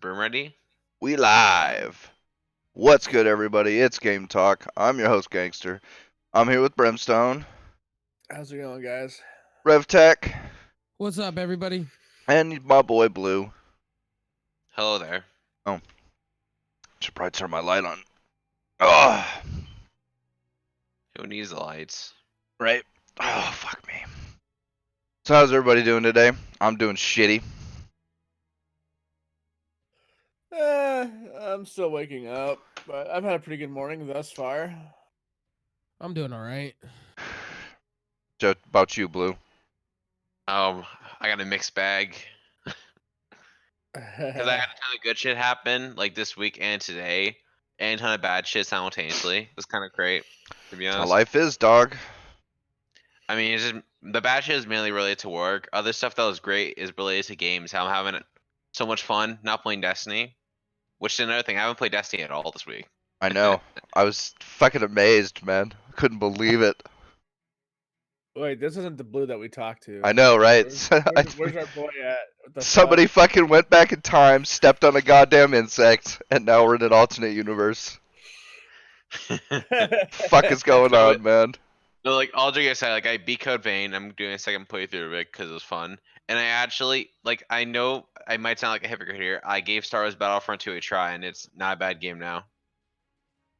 Broom ready? We live. What's good, everybody? It's Game Talk. I'm your host, Gangster. I'm here with Brimstone, How's it going, guys? RevTech, What's up, everybody? and my boy Blue. Hello there. Oh, should probably turn my light on. Oh, Who needs the lights? right. Oh, fuck me. So how's everybody doing today? I'm doing shitty. I'm still waking up, but I've had a pretty good morning thus far. I'm doing all right. Just about you, Blue. I got a mixed bag. Because I had a ton of good shit happen, like this week and today, and a ton of bad shit simultaneously. It was kind of great, to be That's how honest. life is, dog. I mean, it's just, the bad shit is mainly related to work. Other stuff that was great is related to games. How I'm having so much fun not playing Destiny. Which is another thing, I haven't played Destiny at all this week. I know. I was fucking amazed, man. Couldn't believe it. Wait, this isn't the Blue that we talked to. I know, right? Where's our boy at? What the Somebody fuck? fucking went back in time, stepped on a goddamn insect, and now we're in an alternate universe. Fuck is going So on, man? No, like all joking aside, like I beat Code Vein. I'm doing a second playthrough of it because it was fun, and I actually like. I know I might sound like a hypocrite here. I gave Star Wars Battlefront 2 a try, and it's not a bad game now.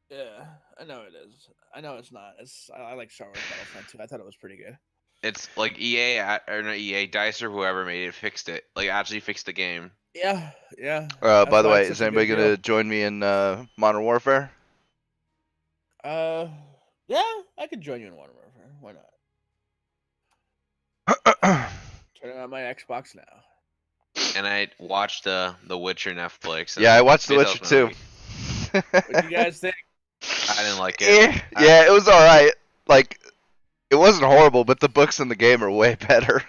Yeah, I know it is. I know it's not. I like Star Wars Battlefront 2. I thought it was pretty good. It's like or not EA, Dice or whoever made it fixed it. Like actually fixed the game. Yeah. By That's the why way, it's is such a anybody good gonna deal. join me in Modern Warfare? Yeah, I could join you in Modern Warfare. Why not? Turning on my Xbox now. And I watched the Witcher Netflix. Yeah, I watched The basically Witcher that was my 2. week. What do you guys think? I didn't like it. Yeah, it was alright. Like, it wasn't horrible, but the books in the game are way better.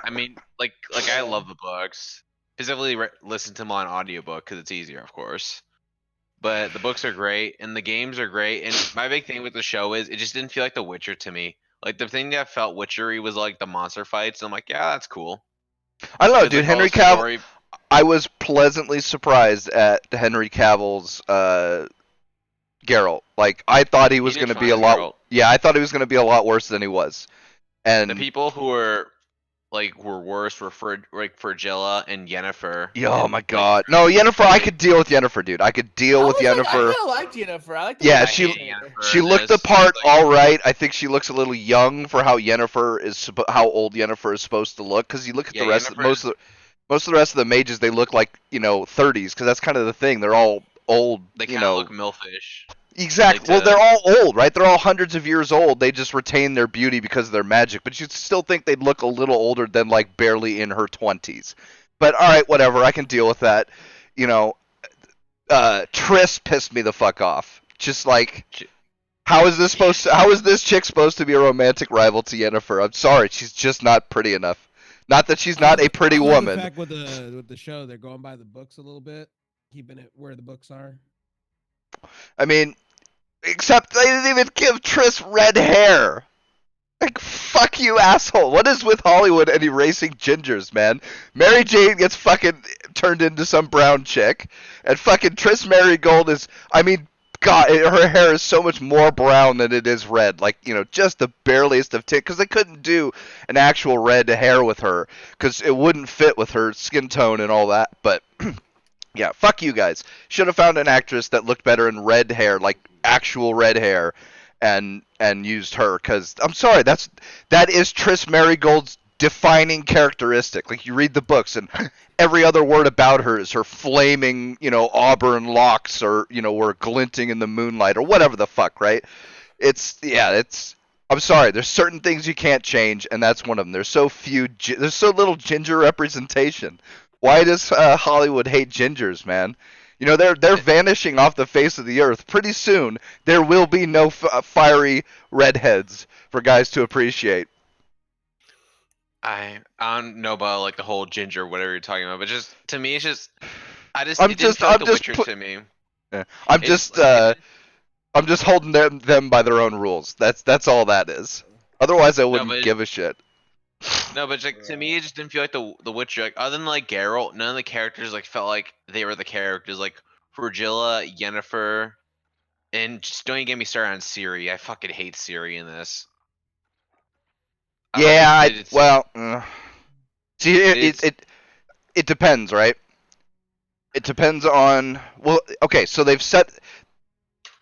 I mean, like I love the books. Specifically, listen to them on audiobook because it's easier, of course. But the books are great and the games are great. And my big thing with the show is it just didn't feel like The Witcher to me. Like the thing that felt Witchery was like the monster fights. And I'm like, yeah, that's cool. I don't know, 'Cause, dude. like, all Henry the Cavill. story- I was pleasantly surprised at Henry Cavill's Geralt. Like, I thought he was did gonna fine be a as lot. Geralt. Yeah, I thought he was gonna be a lot worse than he was. The And people who were worse were for like Fergilla and Yennefer. oh and, my like, god, no, Yennefer. I could deal with Yennefer, dude. I could deal with I Yennefer. kind of liked Yennefer. I like the Yeah, way I she- hate Yennefer She in looked the this. part Like, all right. I think she looks a little young for how Yennefer is how old Yennefer is supposed to look. Because you look at Yeah, the rest, Yennefer most of the rest of the mages, they look like 30s. Because that's kind of the thing. They're all old. they kind of look milfish. Exactly. like Well, to- they're all old, right? They're all hundreds of years old. They just retain their beauty because of their magic. But you'd still think they'd look a little older than like barely in her 20s. But all right, whatever. I can deal with that. You know, Triss pissed me the fuck off. Just like, how is this How is this chick supposed to be a romantic rival to Yennefer? I'm sorry, she's just not pretty enough. Not that she's not a pretty I love woman. The fact with the show, they're going by the books a little bit, keeping it where the books are. I mean, except they didn't even give Triss red hair. Like, fuck you, asshole. What is with Hollywood and erasing gingers, man? Mary Jane gets fucking turned into some brown chick, and fucking Triss Marigold is, I mean, God, her hair is so much more brown than it is red. Like, just the bareliest of tint, because they couldn't do an actual red hair with her, because it wouldn't fit with her skin tone and all that, but... Yeah, fuck you guys. Should have found an actress that looked better in red hair, like actual red hair, and used her. Cause I'm sorry, that is Triss Marigold's defining characteristic. Like, you read the books, and every other word about her is her flaming, auburn locks, or were glinting in the moonlight, or whatever the fuck, right? It's. I'm sorry. There's certain things you can't change, and that's one of them. There's so little ginger representation. Why does Hollywood hate gingers, man? They're vanishing off the face of the earth. Pretty soon, there will be no fiery redheads for guys to appreciate. I don't know about like the whole ginger, whatever you're talking about, but just to me, it's just I'm it didn't just- feel like I'm The just Witcher put- to me. Yeah. I'm just holding them by their own rules. That's all that is. Otherwise, I wouldn't but- give a shit. No, but like to me, it just didn't feel like the Witcher. Like other than like Geralt, none of the characters like felt like they were the characters. Like Regilla, Yennefer, and just don't even get me started on Ciri. I fucking hate Ciri in this. I thought Yeah, they did. see, It's it depends, right? It depends on well, okay, so they've set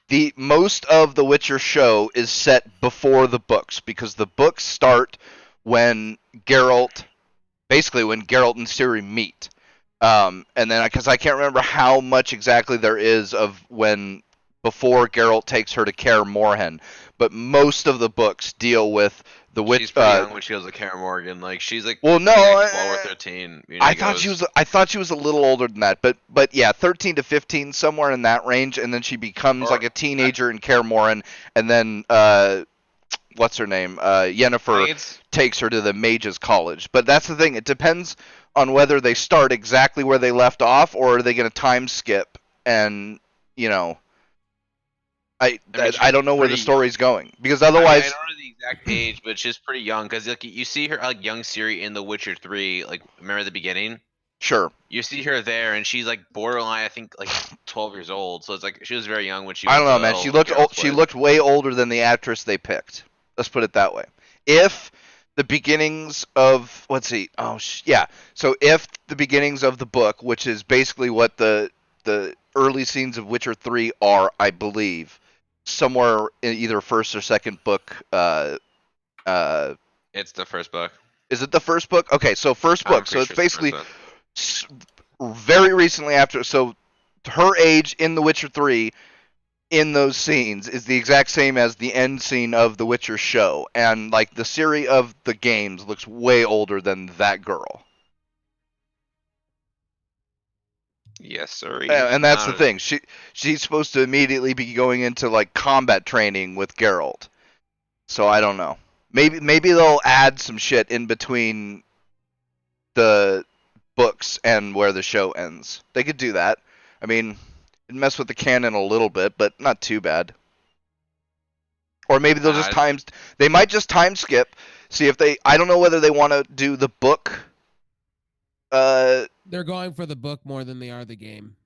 the most of the Witcher show is set before the books because the books start when Geralt, basically when Geralt and Ciri meet. And then because I can't remember how much exactly there is of when before Geralt takes her to Kaer Morhen, but most of the books deal with the witch. she's pretty young when she goes to Kaer Morgan. Like she's like Well, no, I think, like 12 or 13. You know, I thought she was a little older than that, but yeah, 13 to 15, somewhere in that range, and then she becomes Or- like a teenager in Kaer Morhen, and then what's her name? I Yennefer think it's takes her to the mages college. But that's the thing; it depends on whether they start exactly where they left off, or are they going to time skip and you know. mean, I she's don't know where the pretty story's going because I mean, I otherwise, don't know the exact age, but she's pretty young because like you see her like young Ciri in The Witcher 3. Like remember the beginning? sure. You see her there, and she's like borderline. I think like 12 years old. So it's like she was very young when she I went don't know, to man. the She whole looked Geralt she place. looked way older than the actress they picked. Let's put it that way. If the beginnings of let's see, yeah. So if the beginnings of the book, which is basically what the early scenes of Witcher 3 are, I believe, somewhere in either first or second book. Uh, It's the first book. is it the first book? Okay, so first I'm book. So pretty it's sure it's the first basically book. very recently after. So her age in The Witcher 3 in those scenes is the exact same as the end scene of The Witcher show, and like the Ciri of the games looks way older than that girl. Yes, sorry. And that's the thing. She's supposed to immediately be going into like combat training with Geralt. So I don't know. Maybe they'll add some shit in between the books and where the show ends. They could do that. I mean, it'd mess with the canon a little bit, but not too bad. Or maybe they'll just they might just time skip. See if they I don't know whether they want to do the book They're going for the book more than they are the game.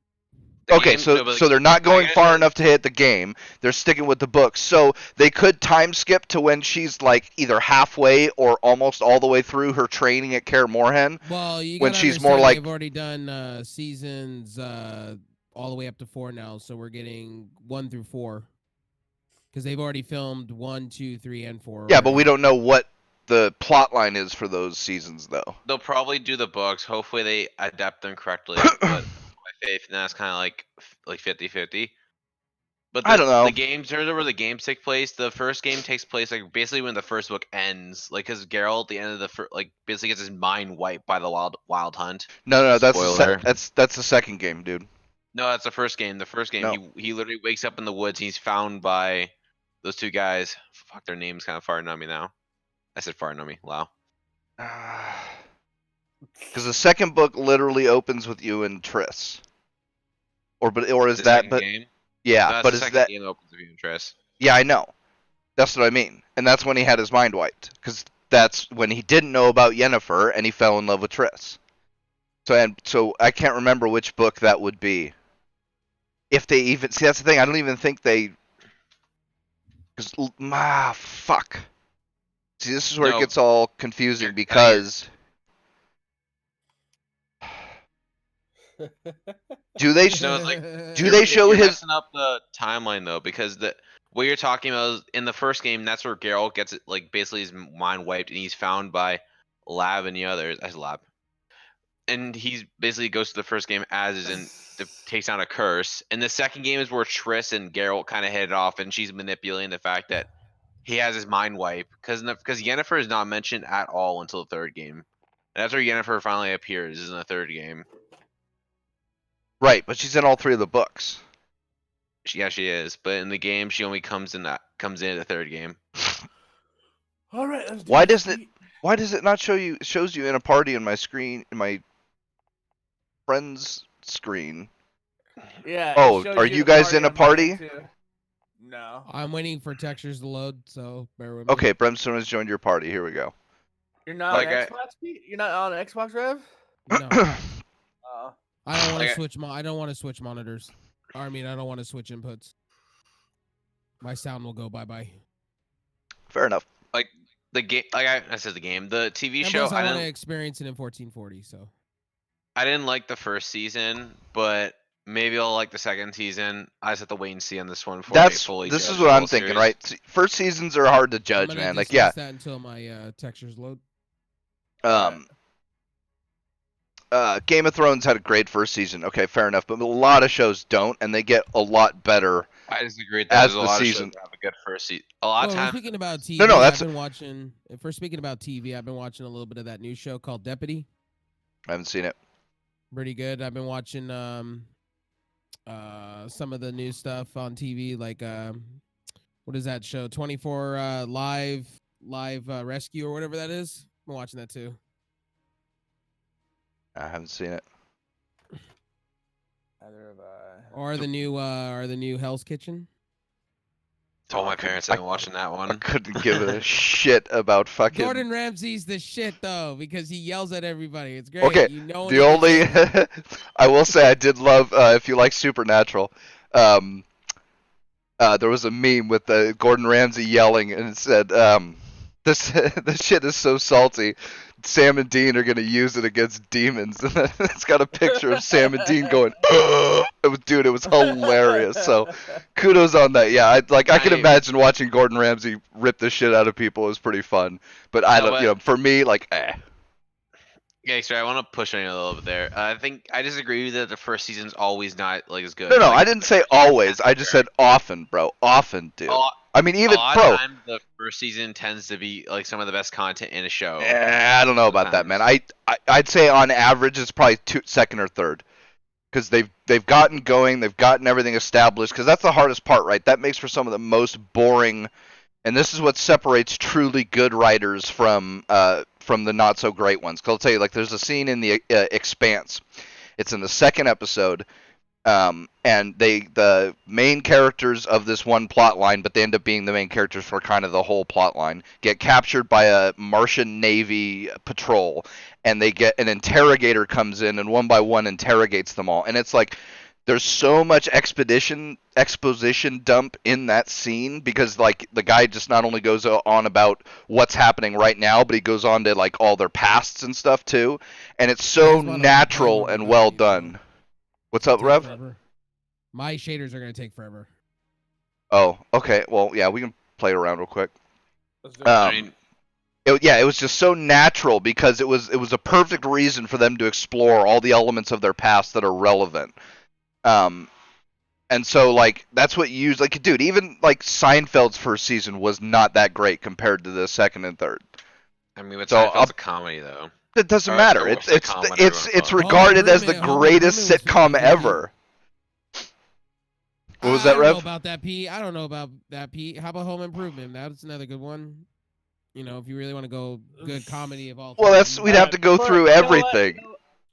okay, so they're not going far enough to hit the game. They're sticking with the book. So they could time skip to when she's like either halfway or almost all the way through her training at Kaer Morhen. Well, you when gotta she's more understand like they've already done seasons all the way up to 4 now, so we're getting 1 through 4 because they've already filmed 1, 2, 3, and 4. yeah, but we don't know what the plot line is for those seasons though. They'll probably do the books. Hopefully they adapt them correctly. But my faith in that's kind of like 50-50. But I don't know. The games, in terms of where the games take place, the first game takes place like basically when the first book ends. Like, cause Geralt at the end of the like basically gets his mind wiped by the wild hunt. No, that's Spoiler. that's the second game, dude. No, that's the first game. The first game, No. he literally wakes up in the woods. And he's found by those two guys. Fuck, their names kind of farting on me now. I said farting on me. Wow. Because the second book literally opens with you and Triss. Or is The that second but game? yeah, No, but the is second that game opens with you and Triss. yeah, I know. That's what I mean. And that's when he had his mind wiped. Because that's when he didn't know about Yennefer and he fell in love with Triss. So I can't remember which book that would be. If they even see, that's the thing. I don't even think they. Because fuck. See, this is where it No. gets all confusing because do they No, it's like do they show you're his? messing up the timeline though, because what you're talking about is in the first game. That's where Geralt gets it, like basically his mind wiped, and he's found by Lab and the others as Lab, and he's basically goes to the first game as is and takes down a curse. And the second game is where Triss and Geralt kind of hit it off, and she's manipulating the fact that he has his mind wipe because Yennefer is not mentioned at all until the third game. And that's where Yennefer finally appears is in the third game. Right, but she's in all three of the books. Yeah, she is. But in the game, she only comes in at the third game. All right. Let's do Why this doesn't it? beat. Why does it not show you? It shows you in a party in my screen, in my friend's screen. Yeah. it Oh, shows are you guys in a on mine, party? too. No. I'm waiting for textures to load, so bear with me. Okay, Brimstone has joined your party. Here we go. You're not Like, on Xbox? You're not on Xbox Rev? No, I don't want to Like, switch. I don't want to switch monitors. I mean, I don't want to switch inputs. My sound will go bye bye. Fair enough. like the game. Like I said, the game, the TV And show. plus, I want to didn't. experience it in 1440. So I didn't like the first season, but maybe I'll like the second season. I just have to wait and see on this one before I fully This judge is the what whole I'm thinking, series. right? First seasons are hard to I'm judge, gonna man. Like, dismiss yeah. that until my textures load. Game of Thrones had a great first season. Okay, fair enough. But a lot of shows don't, and they get a lot better. I disagree with that. As There's a the lot season- of shows that have a good first season. A lot of Well, we're times, speaking about TV. No, that's- I've been watching. If we're speaking about TV, I've been watching a little bit of that new show called Deputy. I haven't seen it. Pretty good. I've been watching some of the new stuff on TV, like what is that show? 24 live rescue or whatever that is. I'm watching that too. I haven't seen it. Or the new Hell's Kitchen. told my parents I've been watching that I one. couldn't give a shit about fucking. Gordon Ramsay's the shit though because he yells at everybody. It's great. Okay, You know when The he gets only angry. I will say I did love if you like Supernatural. There was a meme with Gordon Ramsay yelling, and it said, "This this shit is so salty. Sam and Dean are gonna use it against demons." And it's got a picture of Sam and Dean going, "Ugh." Dude, it was hilarious. So kudos on that. Yeah, I can imagine watching Gordon Ramsay rip the shit out of people. It was pretty fun. But I No, don't, but- for me, like, Yeah, sorry, I want to push on you a little bit there. I think I disagree that the first season's always not like as good. No, Like, I didn't say always. I just said often, bro. Often, dude. I mean, even a lot bro. of time, the first season tends to be like some of the best content in a show. I don't know about that, man. I'd say on average it's probably second or third, because they've gotten going, they've gotten everything established. Because that's the hardest part, right? That makes for some of the most boring, and this is what separates truly good writers from the not so great ones. Because I'll tell you, like, there's a scene in the Expanse. It's in the second episode. And the main characters of this one plot line, but they end up being the main characters for kind of the whole plot line, get captured by a Martian Navy patrol, and they get an interrogator comes in and one by one interrogates them all. And it's like there's so much exposition dump in that scene, because like the guy just not only goes on about what's happening right now, but he goes on to like all their pasts and stuff too, and it's so natural and well done. What's up, Rev? Forever. My shaders are gonna take forever. Oh, okay. Well, yeah, we can play it around real quick. I mean, It was just so natural because it was a perfect reason for them to explore all the elements of their past that are relevant. And so like that's what you use. Like, dude, even like Seinfeld's first season was not that great compared to the second and third. I mean, but So, Seinfeld's a comedy though. It doesn't Or matter. it's It's the worst sitcom, whatever it's you wanna regarded as the Home greatest Improvement was sitcom 50-50. ever. What was that, I don't know Rev? about that, Pete. I don't know about that, Pete. How about Home Improvement? That's another good one. You know, if you really want to go good comedy of all. Well, time. we'd have to go But through you know what? everything.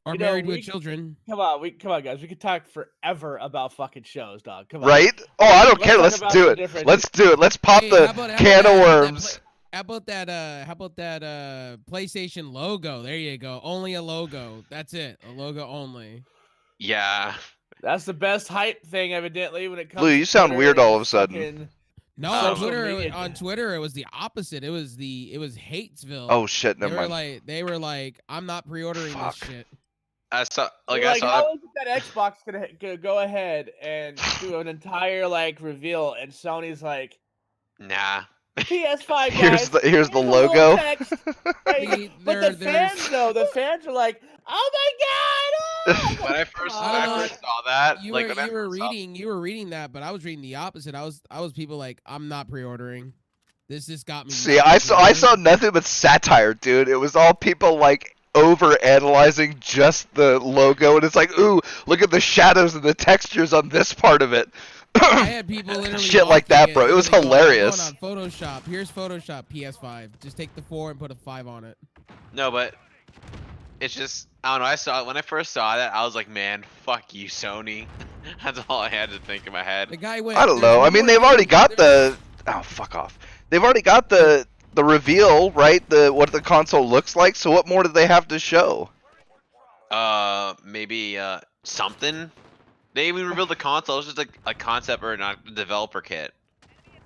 Or you know, Married we- with Children. Come on, guys. We could talk forever about fucking shows, dog. Come on. Right? Oh, I don't Let's care. talk Let's about do some it. different- Let's do it. Let's pop Hey, the how about can of that worms. How about that PlayStation logo? There you go. Only a logo. That's it. A logo only. Yeah. That's the best hype thing, evidently, when it comes. Blue, to you sound Twitter weird all and of a sudden. fucking- No, Social on Twitter it was the opposite. It was Hatesville. Oh shit, never mind. They were like, I'm not pre-ordering Fuck. this shit. I saw Like, I saw how is it that Xbox gonna go ahead and do an entire like reveal, and Sony's like, nah. PS5 guys. Here's the here's a little logo. text." Hey, See, but there- the there's- fans though, the fans are like, "Oh my god!" When I first I don't know. saw that, You like were when I you were first saw- reading that, but I was reading the opposite. I was people like, I'm not pre-ordering. This just got me. See, not I saw pre-ordering. nothing but satire, dude. It was all people like over analyzing just the logo, and it's like, ooh, look at the shadows and the textures on this part of it. I had people literally Shit like mocking that, bro. It was literally going, hilarious. "I'm going on Photoshop. Here's Photoshop PS5. Just take the 4 and put a 5 on it." No, but it's just I don't know. I saw it when I first saw that. I was like, man, fuck you, Sony. That's all I had to think in my head. The guy went. I don't "There's know. I no mean, more they've already games. got There's- the. Oh, fuck off. They've already got the the reveal, right? What the console looks like. So what more do they have to show? Maybe something. They even revealed the console. It's just a concept or not a developer kit.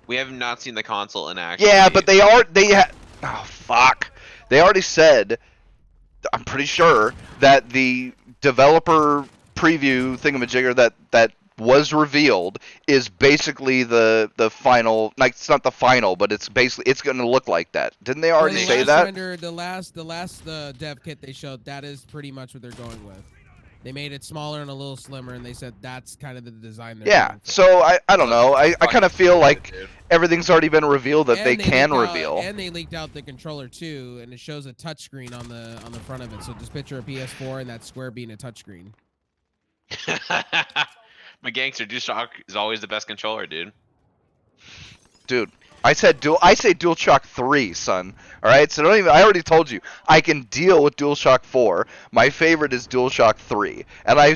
We have not seen the console in action. Yeah, but oh fuck. They already said, I'm pretty sure, that the developer preview thingamajigger that was revealed is basically the final. Like, it's not the final, but it's basically it's going to look like that. Didn't they already say that? The last dev kit they showed, that is pretty much what they're going with. They made it smaller and a little slimmer, and they said that's kind of the design they're Yeah, going for. so I don't know. I kind of feel like Dude. everything's already been revealed that And they can reveal. And they leaked out the controller too, and it shows a touchscreen on the front of it. So just picture a PS4 and that square being a touchscreen. My gangster DualShock is always the best controller, dude. Dude, I say DualShock 3, son. All right, so don't even. I already told you I can deal with DualShock 4. My favorite is DualShock 3, and I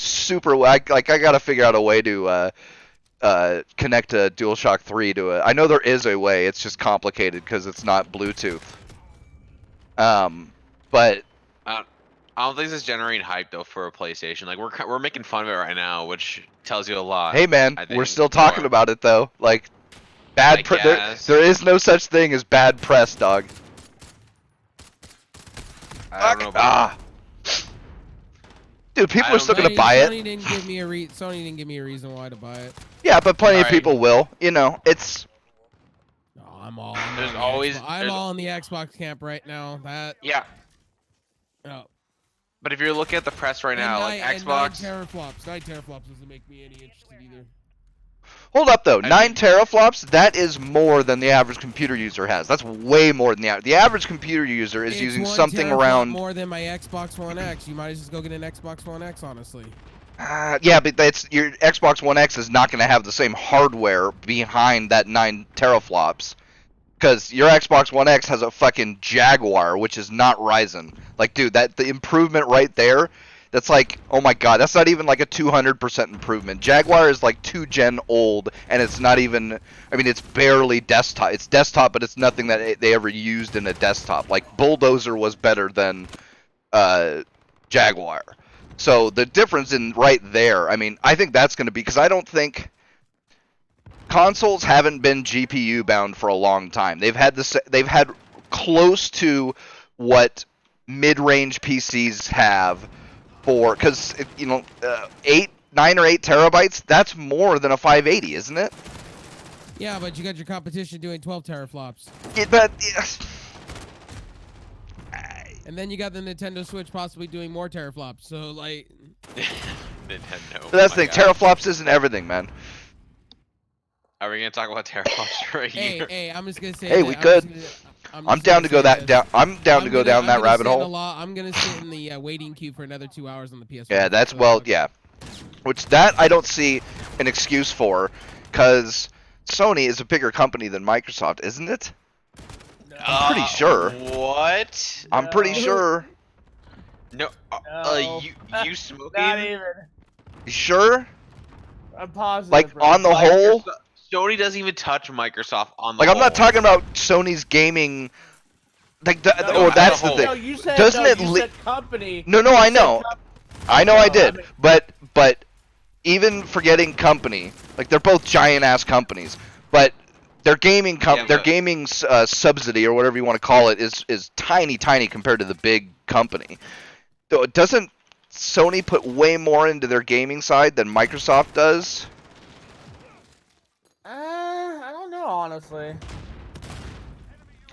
gotta figure out a way to connect a DualShock 3 to it. I know there is a way. It's just complicated because it's not Bluetooth. But I don't think this is generating hype though for a PlayStation. Like we're making fun of it right now, which tells you a lot. hey, man, I think, we're still talking about it though. Like, there is no such thing as bad press, dog. I don't know about Dude, people are still gonna buy it. Sony didn't give me a reason why to buy it. Yeah, but plenty of Alright. people will. You know, it's. No, I'm all. There's I'm all in the Xbox camp right now. Yeah, Oh. but if you're looking at the press right now, like and Xbox, 9 teraflops doesn't make me any interested either. Hold up though, I 9 mean- teraflops. That is more than the average computer user has. That's way more than the average computer user is It's using 1 something teraflop around. more than my Xbox One X. You might as well go get an Xbox One X, honestly. Yeah, but your Xbox One X is not going to have the same hardware behind that 9 teraflops. Because your Xbox One X has a fucking Jaguar, which is not Ryzen. Like, dude, the improvement right there, that's like, oh my god, that's not even like a 200% improvement. Jaguar is like 2 gen old, and it's not even, I mean, it's barely desktop. It's desktop, but it's nothing that they ever used in a desktop. Like, Bulldozer was better than Jaguar. So the difference in right there, I mean, I think that's going to be, because I don't think consoles haven't been GPU bound for a long time. They've had close to what mid-range PCs have for, because 9 or 8 terabytes, that's more than a 580, isn't it? Yeah, but you got your competition doing 12 teraflops. And then you got the Nintendo Switch possibly doing more teraflops. So, like... Nintendo. But that's the my thing, God. teraflops isn't everything, man. Are we gonna talk about teraflops for a year? Hey, I'm just gonna say. Hey, that- we could. I'm down to go that down. I'm down to go down that rabbit hole. I'm gonna sit in the waiting queue for another 2 hours on the PS4. Yeah, that's So, yeah. Which that I don't see an excuse for, because Sony is a bigger company than Microsoft, isn't it? I'm pretty sure. What? I'm pretty No. sure. No. No. You smoking? Not even. You sure? I'm positive. Like, bro. on the whole? Sony doesn't even touch Microsoft on the Like, I'm not whole. talking about Sony's gaming. Like, No, that's the no, thing. No, you said, Doesn't no, it you li- said company. No, I know. I know I did. mean- But even forgetting company, like, they're both giant ass companies, but their gaming subsidy or whatever you want to call it is tiny compared to the big company. Though, doesn't Sony put way more into their gaming side than Microsoft does? I don't know, honestly.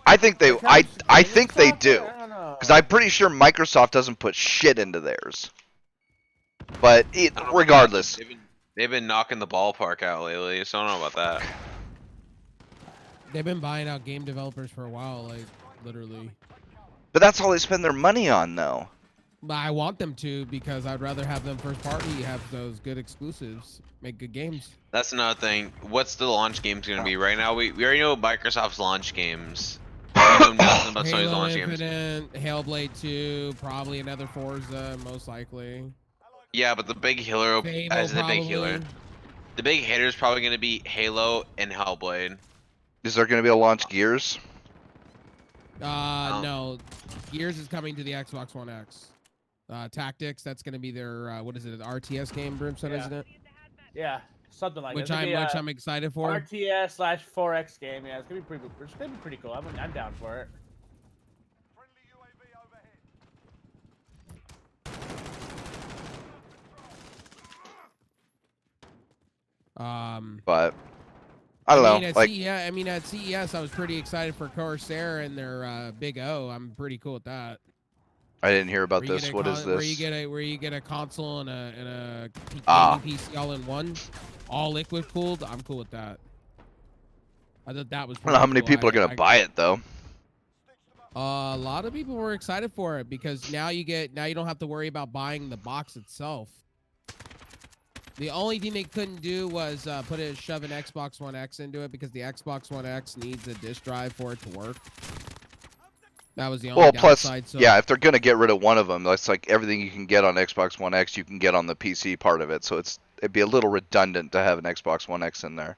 I think they. I think they do. I don't know. Because I'm pretty sure Microsoft doesn't put shit into theirs. But I don't know. regardless, They've been knocking the ballpark out lately, so I don't know about that. They've been buying out game developers for a while, like literally. but that's all they spend their money on, though. But I want them to because I'd rather have them first party, have those good exclusives, make good games. That's another thing. What's the launch games gonna be right now? We already know Microsoft's launch games. We know nothing about Sony's Halo launch games. Infinite, Hellblade 2, probably another Forza, most likely. Yeah, but the big hero Fable, as the big probably. healer. The big hitter is probably gonna be Halo and Hellblade. Is there going to be a launch Gears? Oh. No. Gears is coming to the Xbox One X. Tactics, that's going to be their what is it? An RTS game, Brimstone, Yeah. isn't it? Yeah, something like Which that. I'm excited for. RTS/4X game. Yeah, it's gonna be pretty cool. I'm down for it. But I don't know. Like, At CES, I was pretty excited for Corsair and their Big O. I'm pretty cool with that. I didn't hear about this. What is this? Where you get a console and a gaming PC all in one, all liquid cooled. I'm cool with that. I thought that was. I don't know how many cool. people are gonna buy it though. A lot of people were excited for it because now you don't have to worry about buying the box itself. The only thing they couldn't do was shove an Xbox One X into it because the Xbox One X needs a disk drive for it to work. That was the only downside. Plus, yeah, if they're gonna get rid of one of them, that's like everything you can get on Xbox One X, you can get on the PC part of it. So it'd be a little redundant to have an Xbox One X in there.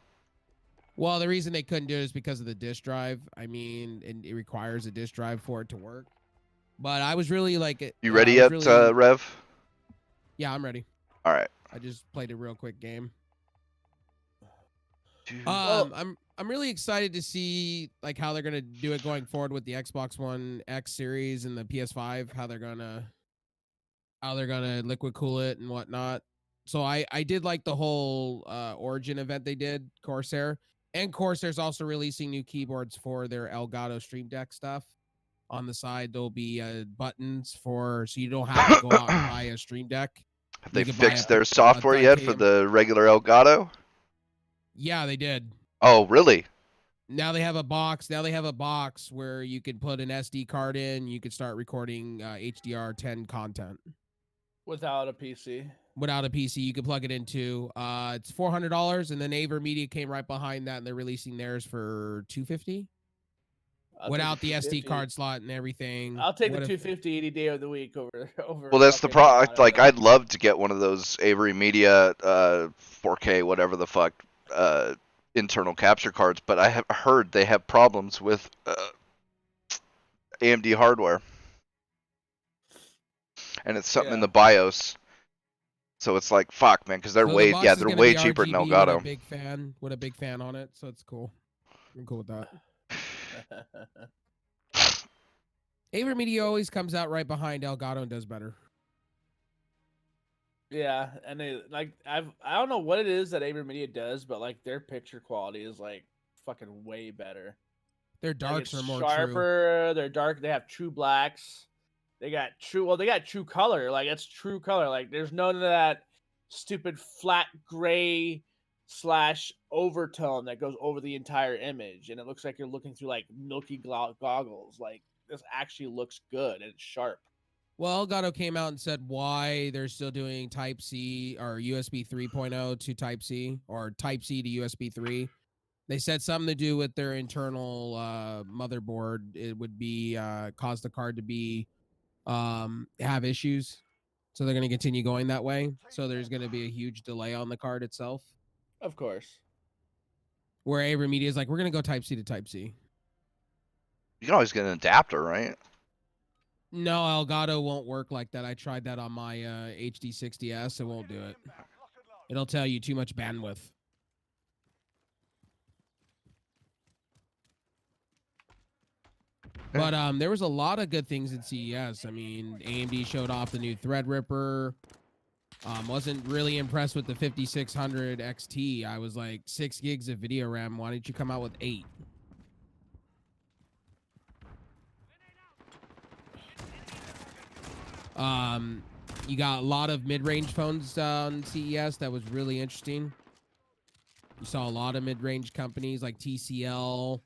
Well, the reason they couldn't do it is because of the disk drive. I mean, it requires a disk drive for it to work. But I was really like, you ready yet, Rev? Yeah, I'm ready. All right. I just played a real quick game. Dude. I'm really excited to see like how they're gonna do it going forward with the Xbox One X series and the PS5. How they're gonna liquid cool it and whatnot. So I did like the whole Origin event they did, Corsair. And Corsair's also releasing new keyboards for their Elgato Stream Deck stuff. On the side, there'll be buttons so you don't have to go out and buy a Stream Deck. Have they fixed their software yet for the regular Elgato? Yeah, they did. Oh, really? Now they have a box. Now they have a box where you can put an SD card in. You can start recording HDR10 content. Without a PC. Without a PC, you can plug it into. It's $400, and then AverMedia came right behind that, and they're releasing theirs for $250. Without the SD card slot and everything. I'll take the $250 any day of the week over. Well, that's the product. Like, I'd love to get one of those AverMedia 4K, whatever the fuck, internal capture cards, but I have heard they have problems with AMD hardware, and it's something in the BIOS. So it's like, fuck, man, because they're way cheaper than Elgato. With a big fan on it, so it's cool. I'm cool with that. AverMedia always comes out right behind Elgato and does better. Yeah, and they I don't know what it is that AverMedia does, but like their picture quality is like fucking way better. Their darks are more sharper. True. They're dark. They have true true color. Like it's true color. Like there's none of that stupid flat gray / overtone that goes over the entire image, and it looks like you're looking through like milky goggles. Like this actually looks good and it's sharp. Well, Elgato came out and said why they're still doing Type-C or USB 3.0 to Type-C or Type-C to USB 3. They said something to do with their internal motherboard. It would be cause the card to be have issues. So they're going to continue going that way. So there's going to be a huge delay on the card itself. Of course. Where AverMedia is like, we're going to go Type-C to Type-C. You can always get an adapter, right? No, Elgato won't work like that. I tried that on my HD60S. It won't do it. It'll tell you too much bandwidth. But there was a lot of good things at CES. I mean, AMD showed off the new Threadripper. Wasn't really impressed with the 5600 XT. I was like, 6 gigs of video RAM. Why didn't you come out with 8? You got a lot of mid-range phones on CES. That was really interesting. You saw a lot of mid-range companies like TCL,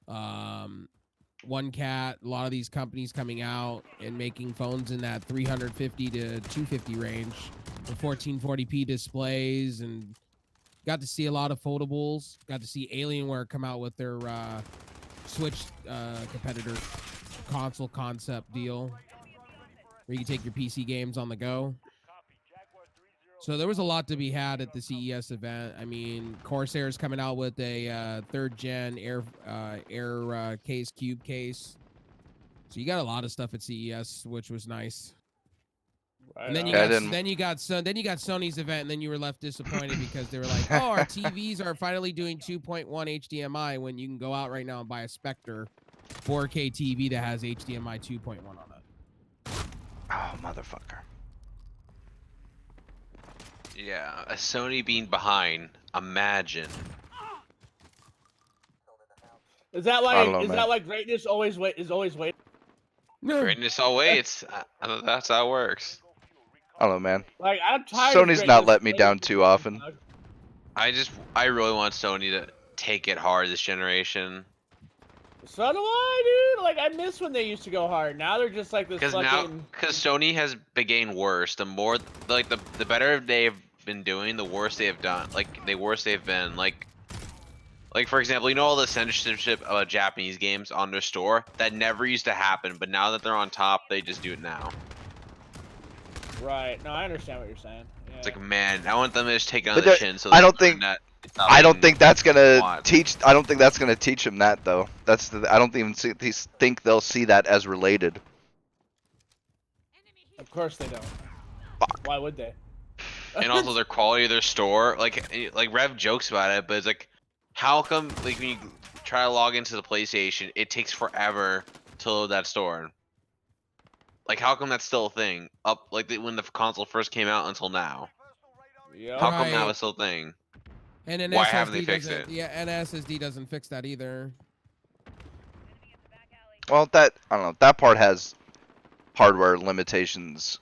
OneCat, a lot of these companies coming out and making phones in that 350 to 250 range with 1440p displays, and got to see a lot of foldables. Got to see Alienware come out with their Switch competitor console concept deal where you can take your PC games on the go. So there was a lot to be had at the CES event. I mean, Corsair is coming out with a 3rd gen air case, cube case. So you got a lot of stuff at CES, which was nice. Right And then you on. Yeah, I got didn't- then you got Sony's event, and then you were left disappointed because they were like, "Oh, our TVs are finally doing 2.1 HDMI when you can go out right now and buy a Spectre 4K TV that has HDMI 2.1 on it." Oh, motherfucker. Yeah, a Sony being behind. Imagine. Is that I like don't know, man. greatness always waiting? No. Greatness awaits. That's how it works. I don't know, man. Like I'm tired. of Sony's not greatness let me waiting down for too me, often. dog. I really want Sony to take it hard this generation. So do I, dude. Like I miss when they used to go hard. Now they're just like this Because fucking. Sony has been getting worse. The more, like the better they've been doing, the worse they have done. Like the worse they've been. Like for example, you know all the censorship of Japanese games on their store that never used to happen, but now that they're on top, they just do it now. Right. No, I understand what you're saying. Yeah. It's like, man, I want them to just take it on But the there- chin. So I they don't learn think- that it's not I don't being think that's gonna watched. teach. I don't think that's gonna teach them that though. I don't even think they'll see that as related. Of course they don't. Fuck. Why would they? And also their quality of their store. Like Rev jokes about it, but it's like, how come like when you try to log into the PlayStation, it takes forever to load that store? Like, how come that's still a thing? Up like when the console first came out until now. Yeah. How come now Right. it's still a thing? And an Why SSD haven't they fixed doesn't. it? Yeah, and SSD doesn't fix that either. Well, I don't know. That part has hardware limitations.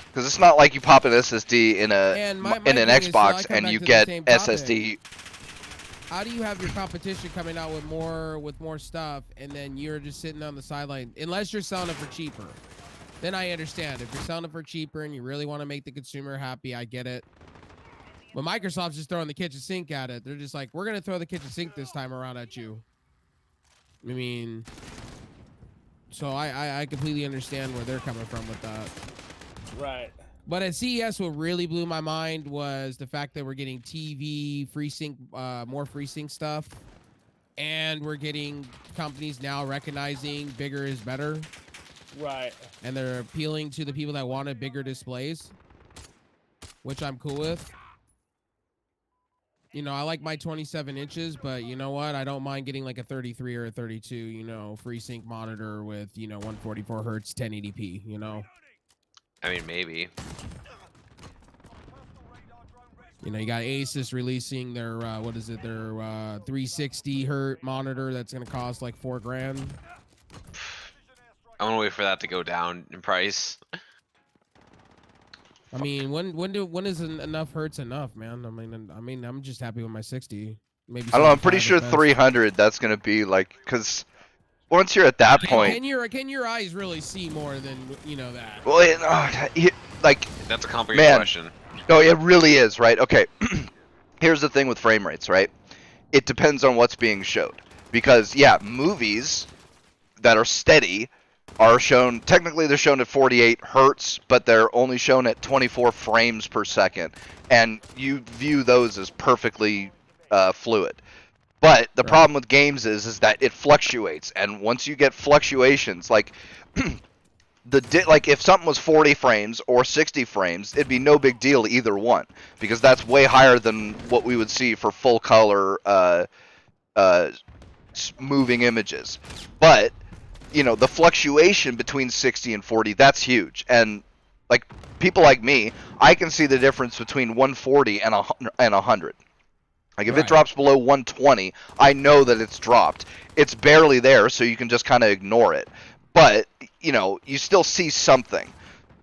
Because it's not like you pop an SSD in And my an thing is, so I Xbox come and back you to the get same topic. SSD. How do you have your competition coming out with more stuff, and then you're just sitting on the sideline? Unless you're selling it for cheaper, then I understand. If you're selling it for cheaper and you really want to make the consumer happy, I get it. But Microsoft's just throwing the kitchen sink at it. They're just like, we're gonna throw the kitchen sink this time around at you. I mean, so I completely understand where they're coming from with that. Right. But at CES, what really blew my mind was the fact that we're getting TV, FreeSync, more FreeSync stuff. And we're getting companies now recognizing bigger is better. Right. And they're appealing to the people that wanted bigger displays, which I'm cool with. You know, I like my 27 inches, but you know what? I don't mind getting like a 33 or a 32, you know, FreeSync monitor with, you know, 144 hertz, 1080p, you know? I mean, maybe. You know, you got Asus releasing their, what is it, their 360 hertz monitor that's going to cost like $4,000. I want to wait for that to go down in price. I mean, when is enough hertz enough, man? I mean, I'm just happy with my 60. Maybe I don't know. I'm pretty 75 sure at best. 300. That's gonna be like, because once you're at that point, Can your eyes really see more than, you know, that? well, like, That's a complicated Man. question. no, it really is, right? Okay. Here's the thing with frame rates, right? It depends on what's being showed. Because, yeah, movies that are steady are shown, technically they're shown at 48 hertz, but they're only shown at 24 frames per second. And you view those as perfectly fluid. But the Right. problem with games is that it fluctuates. And once you get fluctuations, like... like if something was 40 frames or 60 frames, it'd be no big deal either one, because that's way higher than what we would see for full color moving images. But you know, the fluctuation between 60 and 40, that's huge. And like people like me, I can see the difference between 140 and 100. Like if Right. it drops below 120, I know that it's dropped. It's barely there, so you can just kind of ignore it. But you know, you still see something.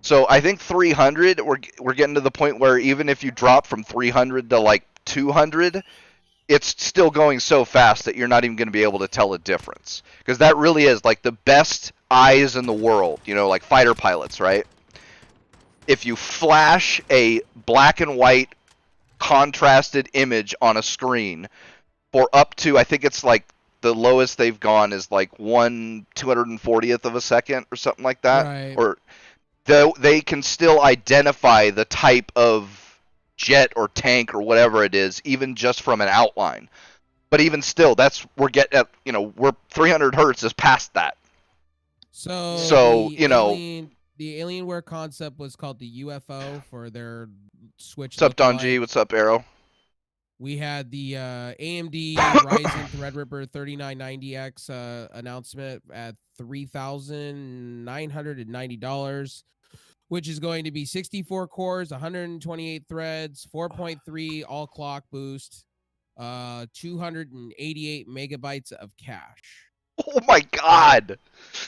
So I think 300, we're getting to the point where even if you drop from 300 to like 200, it's still going so fast that you're not even going to be able to tell a difference. Because that really is like the best eyes in the world, you know, like fighter pilots, right? If you flash a black and white contrasted image on a screen for up to, I think it's like the lowest they've gone is like 1/240th of a second or something like that. Right. Or they can still identify the type of jet or tank or whatever it is, even just from an outline. But even still, we're 300 hertz is past that. So, the you know- the Alienware concept was called the UFO for their Switch. What's up, Don lookalike. G? What's up, Arrow? We had the AMD Ryzen Threadripper 3990X announcement at $3,990, which is going to be 64 cores, 128 threads, 4.3 all clock boost, 288 megabytes of cache. Oh my god!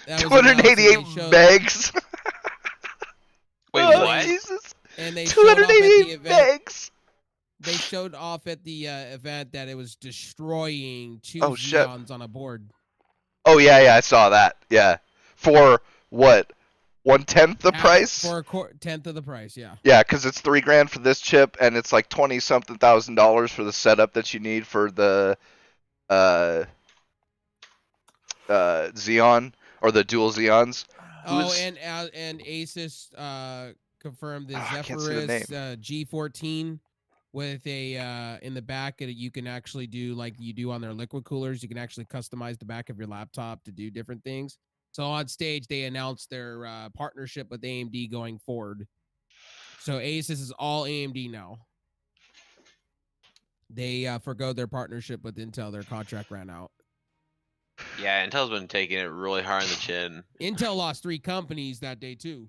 That was announced, and 288 they showed- megs. Wait, Oh, what? Jesus. And they showed off at the 288 event. megs. They showed off at the event that it was destroying 2 Oh, shit. Xeons on a board. Oh yeah, I saw that. Yeah, for what? 1/10 the price? For a tenth of the price, yeah. Yeah, because it's $3,000 for this chip, and it's like $20-something thousand for the setup that you need for the Xeon or the dual Xeons. Oh, and Asus confirmed the I can't see the Zephyrus name. G14 with a in the back you can actually do like you do on their liquid coolers. You can actually customize the back of your laptop to do different things. So on stage they announced their partnership with AMD going forward. So Asus is all AMD now. They forgo their partnership with Intel. Their contract ran out. Yeah, Intel's been taking it really hard on the chin. Intel lost 3 companies that day too.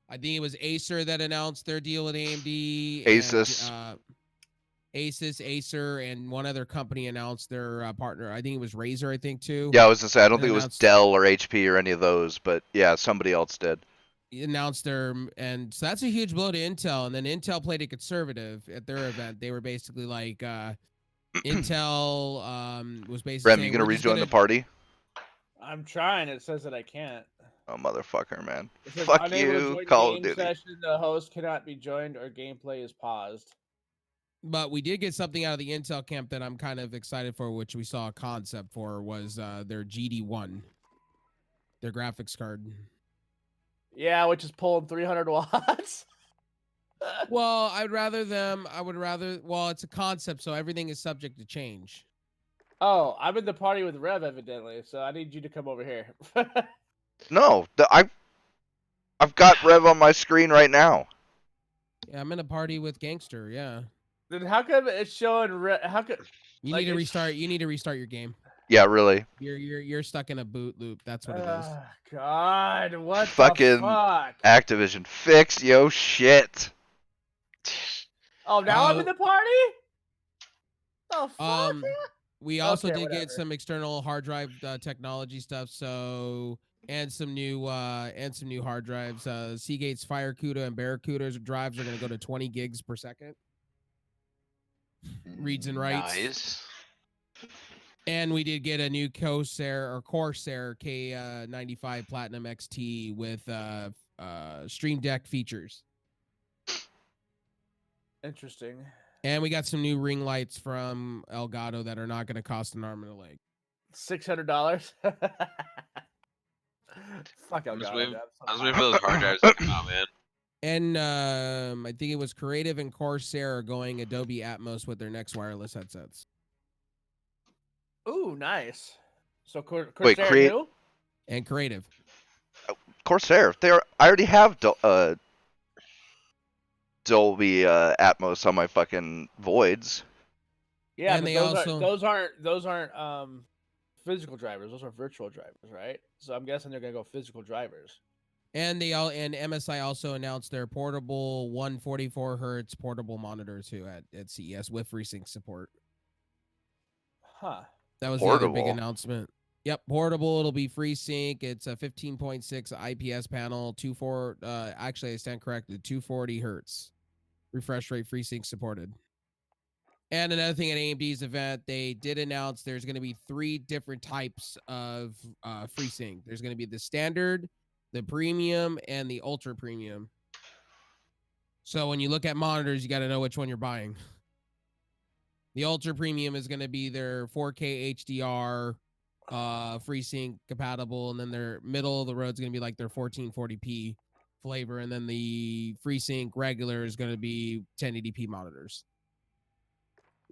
I think it was Acer that announced their deal with AMD. Asus. And, Asus, Acer, and one other company announced their partner. I think it was Razer, I think, too. Yeah, I was gonna say I don't They think it was announced- Dell or HP or any of those, but yeah, somebody else did. Announced their, and so that's a huge blow to Intel. And then Intel played it conservative at their event. They were basically like, Intel was basically Rem, saying, you gonna "We're just rejoin the party? I'm trying. It says that I can't. Oh motherfucker, man! It says Fuck unable to you, join Call of game Duty. session. The host cannot be joined or gameplay is paused. But we did get something out of the Intel camp that I'm kind of excited for, which we saw a concept for, was their GD1, their graphics card. Yeah, which is pulling 300 watts. Well, well, it's a concept, so everything is subject to change. Oh, I'm in the party with Rev, evidently, so I need you to come over here. No, I've got Rev on my screen right now. Yeah, I'm in a party with Gangster, yeah. Then how come it's showing how come You Like, need to it's- restart your game. Yeah, really. You're stuck in a boot loop. That's what it is. God, what Fucking- the fuck? Activision, fix yo shit. Oh, now I'm in the party? Oh fuck. We also Okay, did whatever. get some external hard drive technology stuff, so and some new hard drives. Seagate's FireCuda and Barracuda's drives are going to go to 20 gigs per second. Reads and writes. Nice. And we did get a new Corsair K95 Platinum XT with Stream Deck features. Interesting. And we got some new ring lights from Elgato that are not going to cost an arm and a leg. $600. Fuck I'm just Elgato. waiting- dude, I was I'm waiting so for those hard drives to come out, man. And I think it was Creative and Corsair are going Adobe Atmos with their next wireless headsets. Ooh, nice. So Corsair Wait, new? And Creative. Corsair, I already have Dolby Atmos on my fucking Voids. Yeah, And but they those aren't physical drivers. Those are virtual drivers, right? So I'm guessing they're gonna go physical drivers. And MSI also announced their portable 144 hertz portable monitor too at CES with FreeSync support. Huh. That was the other big Portable. announcement. Yep, portable. It'll be FreeSync. It's a 15.6 IPS panel. Actually, I stand corrected. 240 hertz. Refresh rate FreeSync supported. And another thing at AMD's event, they did announce there's going to be 3 different types of FreeSync. There's going to be the standard, the premium, and the ultra premium. So when you look at monitors, you got to know which one you're buying. The ultra premium is going to be their 4K HDR FreeSync compatible, and then their middle of the road is going to be like their 1440p flavor, and then the FreeSync regular is going to be 1080p monitors.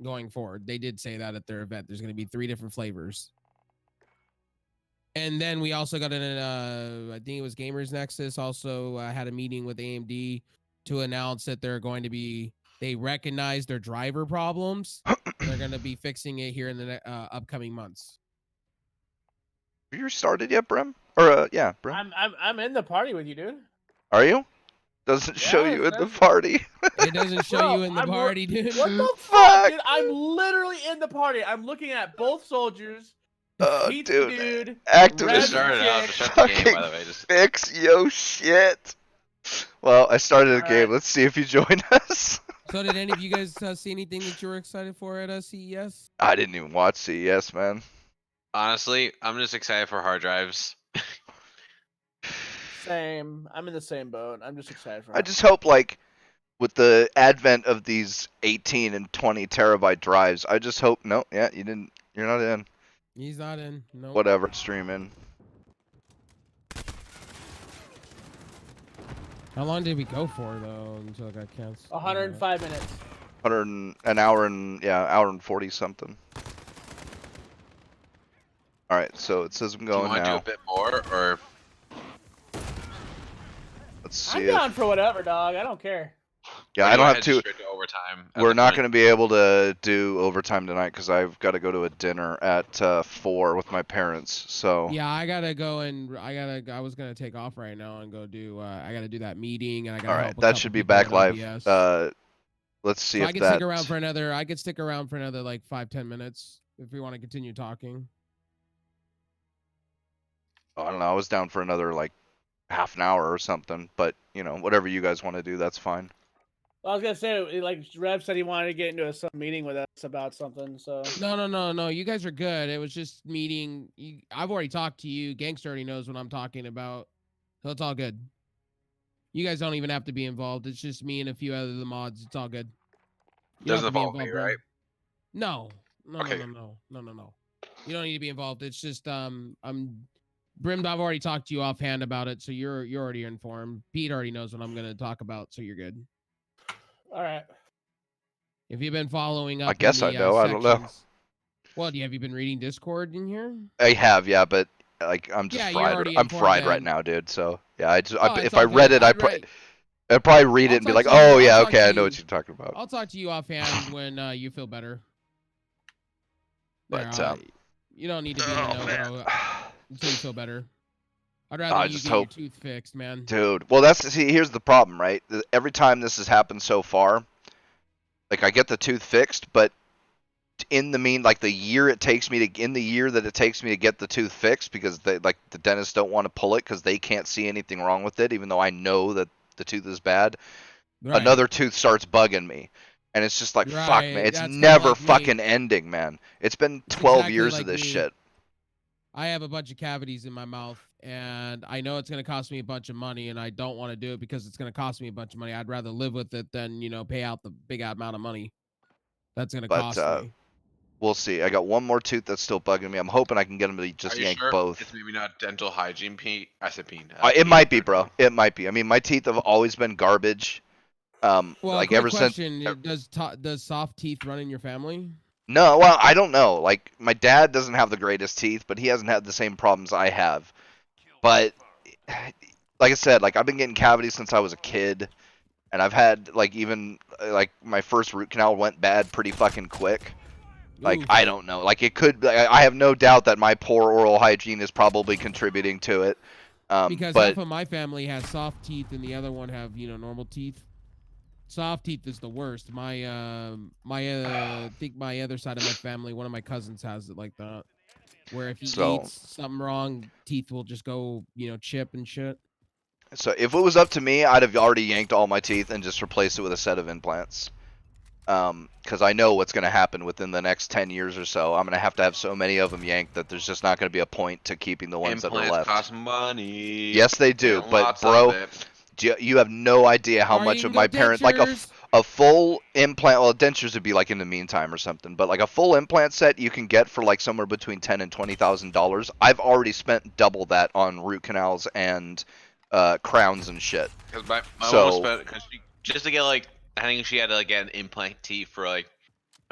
Going forward, they did say that at their event. There's going to be 3 different flavors. And then we also got I think it was Gamers Nexus also had a meeting with AMD to announce that they recognize their driver problems. And they're going to be fixing it here in the upcoming months. Have you started yet, Brim? Or yeah, Brim. I'm in the party with you, dude. Are you? Doesn't show Yeah, you it in the says- party. It doesn't show Bro, you in the I'm party, dude. What the Fuck. fuck, dude? I'm literally in the party. I'm looking at both soldiers. Oh, Pete dude. dude. Actively Rev Just started out. chick. Just start the game, by fucking the way. Just fix yo shit. Well, I started a game. Alright. Let's see if you join us. So did any of you guys see anything that you were excited for at CES? I didn't even watch CES, man. honestly, I'm just excited for hard drives. Same. I'm in the same boat. I'm just excited for. I just hope, like, with the advent of these 18 and 20 terabyte drives, I just hope. No, yeah, you're not in. He's not in. No. Whatever, streaming. How long did we go for though until it got canceled? 105 minutes. An hour and 40 something. All right, so it says I'm Do you going want to do now. a bit more, or Let's see I'm if. down for whatever, dog. I don't care. Yeah, or I you don't wanna have head to. straight to overtime. at We're the not point? going to be able to do overtime tonight because I've got to go to a dinner at 4 with my parents. So Yeah, I gotta go and I was gonna take off right now and go do. I gotta do that meeting and I gotta. all help right, a that couple should be people at back live. OBS. Let's see So I if could that. stick around for another. I could stick around for another like 5-10 minutes if we want to continue talking. I don't know. I was down for another like half an hour or something, but whatever you guys want to do, that's fine. Well, I was gonna say, like Rev said, he wanted to get into some meeting with us about something. So No. You guys are good. It was just meeting. I've already talked to you. Gangster already knows what I'm talking about, so it's all good. You guys don't even have to be involved. It's just me and a few other of the mods. It's all good. You don't Doesn't have to be involve me, involved, bro. right? No. Okay. No. You don't need to be involved. It's just Brim, I've already talked to you offhand about it, so you're already informed. Pete already knows what I'm gonna talk about, so you're good. all right. If you've been following up, I guess in I the, know. I don't know. sections- Well, have you been reading Discord in here? I have, yeah, but like I'm just Yeah, you're fried. already I'm informed fried right then. now, dude. So yeah, I just Oh, it's if all I read good. it, I'd probably read I'll it and be talk like, to you- oh I'll yeah, talk okay, to I know you. what you're talking about. I'll talk to you offhand when you feel better. There, But you don't need to be in the know, man. bro, until you feel better. I'd I rather you just get hope- your tooth fixed, man. Dude, well here's the problem, right? Every time this has happened so far, like I get the tooth fixed, but in the the year that it takes me to get the tooth fixed, because the dentists don't want to pull it because they can't see anything wrong with it, even though I know that the tooth is bad. Right. Another tooth starts bugging me, and it's just like, fuck, Right, man, it's that's kinda never like me. fucking ending, man. It's been It's 12 exactly years like of this me. shit. I have a bunch of cavities in my mouth, and I know it's going to cost me a bunch of money, and I don't want to do it because it's going to cost me a bunch of money. I'd rather live with it than pay out the big amount of money that's going to But, cost me. We'll see. I got one more tooth that's still bugging me. I'm hoping I can get them to just Are you yank sure both. it's maybe not dental hygiene, Pete? I said Pete. It might be, bro. It might be. I mean, my teeth have always been garbage. Well, Like quick ever since. question: does soft teeth run in your family? No, well, I don't know. Like, my dad doesn't have the greatest teeth, but he hasn't had the same problems I have. But, like I said, like I've been getting cavities since I was a kid, and I've had even my first root canal went bad pretty fucking quick. Like, Oof. I don't know. Like, it could. I have no doubt that my poor oral hygiene is probably contributing to it. Because but half of my family has soft teeth and the other one have normal teeth. Soft teeth is the worst. I think my other side of my family, one of my cousins has it like that, where if he eats something wrong, teeth will just go chip and shit. So if it was up to me, I'd have already yanked all my teeth and just replaced it with a set of implants. Because I know what's going to happen within the next 10 years or so. I'm going to have so many of them yanked that there's just not going to be a point to keeping the ones that are left. Cost money. Yes, they do. And But lots bro, of it. you have no idea how Or much you of can my go parents dentures. a full implant. Well, dentures would be like in the meantime or something. But like a full implant set you can get for like somewhere between $10,000 and $20,000. I've already spent double that on root canals and crowns and shit. Because my So- mom spent just to get I think she had to get an implant teeth for like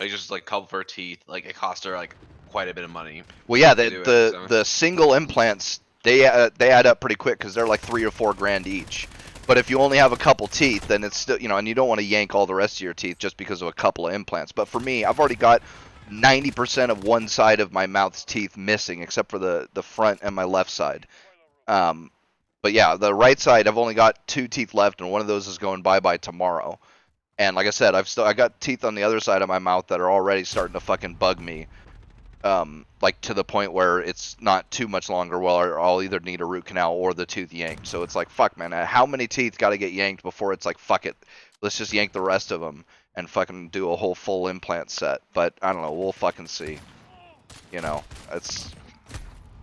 just couple of her teeth. Like it cost her like quite a bit of money. Well, yeah, to do it, so. the single implants they add up pretty quick because they're like $3 or $4 grand each. But if you only have a couple teeth, then it's still, you know, and you don't want to yank all the rest of your teeth just because of a couple of implants. But for me, I've already got 90% of one side of my mouth's teeth missing, except for the front and my left side. But yeah, the right side, I've only got 2 teeth left, and one of those is going bye-bye tomorrow. And like I said, I got teeth on the other side of my mouth that are already starting to fucking bug me. Like to the point where it's not too much longer where I'll either need a root canal or the tooth yanked. So it's like, fuck, man, how many teeth got to get yanked before it's like, fuck it, let's just yank the rest of them and fucking do a whole full implant set. But I don't know, we'll fucking see. You know, it's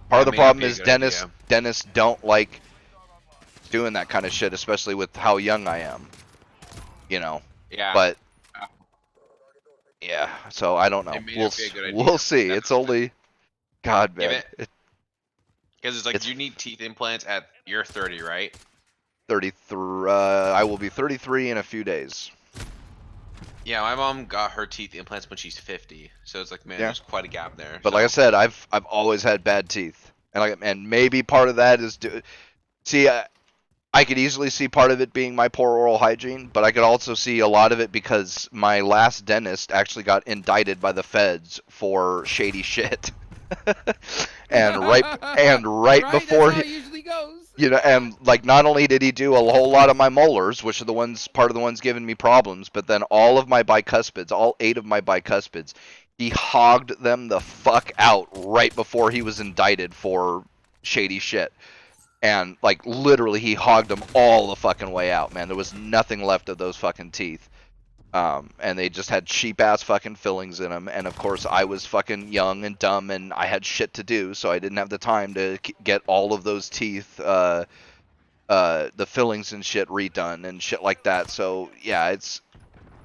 part of the problem is dentists don't like doing that kind of shit, especially with how young I am. You know. Yeah. But yeah, so I don't know. We'll see. It's only, God, man. Because it's like you need teeth implants at you're 30, right? 33. I will be 33 in a few days. Yeah, my mom got her teeth implants when she's 50, so it's like, man, there's quite a gap there. But like I said, I've always had bad teeth, and maybe part of that is I could easily see part of it being my poor oral hygiene, but I could also see a lot of it because my last dentist actually got indicted by the feds for shady shit. and right before that's how it usually goes. You know, and like not only did he do a whole lot of my molars, which are the ones part of the ones giving me problems, but then all of my bicuspids, all 8 of my bicuspids, he hogged them the fuck out right before he was indicted for shady shit. And like literally he hogged them all the fucking way out, man. There was nothing left of those fucking teeth. And they just had cheap ass fucking fillings in them. And of course I was fucking young and dumb and I had shit to do, so I didn't have the time to get all of those teeth, the fillings and shit redone and shit like that. So yeah,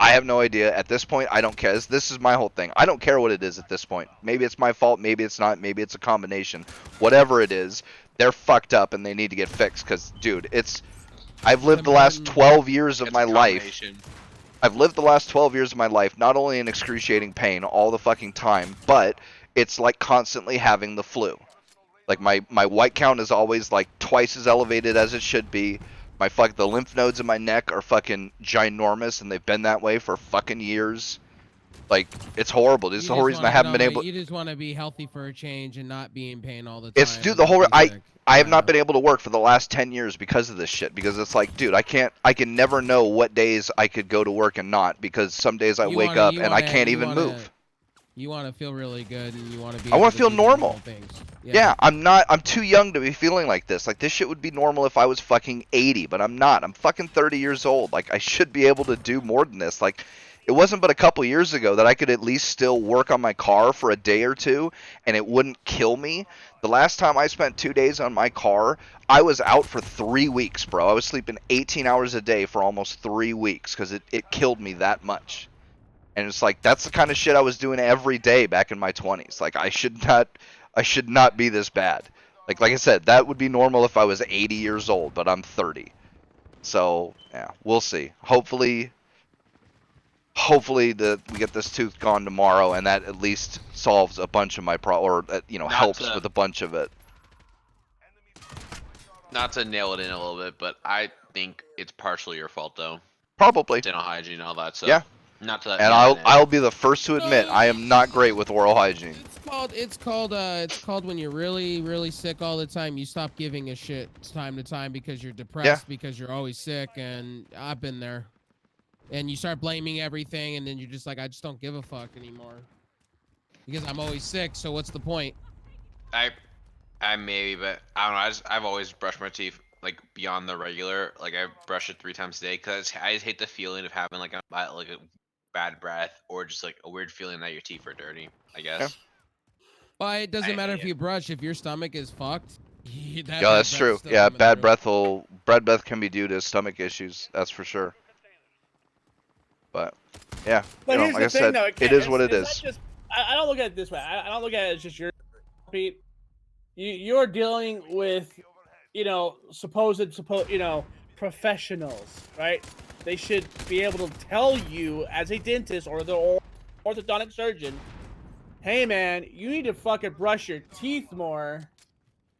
I have no idea. At this point, I don't care. This is my whole thing. I don't care what it is at this point. Maybe it's my fault, maybe it's not, maybe it's a combination. Whatever it is, they're fucked up and they need to get fixed because, dude, I've lived the last 12 years of my life. I've lived the last 12 years of my life not only in excruciating pain all the fucking time, but it's like constantly having the flu. Like my white count is always like twice as elevated as it should be. The lymph nodes in my neck are fucking ginormous and they've been that way for fucking years. Like, it's horrible. This is the whole reason I haven't been able. You just want to be healthy for a change and not be in pain all the time. It's, dude, I have not been able to work for the last 10 years because of this shit. Because it's like, dude, I can never know what days I could go to work and not. Because some days I wake up and I can't even move. You want to feel really good and you want to be. I want to feel normal. Things. Yeah, I'm too young to be feeling like this. Like, this shit would be normal if I was fucking 80, but I'm not. I'm fucking 30 years old. Like, I should be able to do more than this. Like, it wasn't but a couple years ago that I could at least still work on my car for a day or two and it wouldn't kill me. The last time I spent 2 days on my car, I was out for 3 weeks, bro. I was sleeping 18 hours a day for almost 3 weeks because it killed me that much. And it's like, that's the kind of shit I was doing every day back in my 20s. Like, I should not be this bad. Like I said, that would be normal if I was 80 years old, but I'm 30. So, yeah, we'll see. Hopefully we get this tooth gone tomorrow, and that at least solves a bunch of my helps with a bunch of it. Not to nail it in a little bit, but I think it's partially your fault, though. Probably. Dental hygiene and all that stuff. Yeah. Not to that. And I'll be the first to admit I am not great with oral hygiene. It's called when you're really, really sick all the time. You stop giving a shit time to time because you're depressed, because you're always sick, and I've been there. And you start blaming everything, and then you're just like, I just don't give a fuck anymore because I'm always sick. So what's the point? I maybe, but I don't know. I've always brushed my teeth like beyond the regular. Like I brush it 3 times a day because I just hate the feeling of having like a bad breath or just like a weird feeling that your teeth are dirty, I guess. Yeah. Well, it doesn't matter if you brush. If your stomach is fucked, that's true. Yeah, bad breath can be due to stomach issues. That's for sure. But yeah, but here's like I said, it is what it is. I don't look at it this way. I don't look at it as just your Pete. You're dealing with, supposed professionals, right? They should be able to tell you as a dentist or the orthodontic surgeon, hey man, you need to fucking brush your teeth more.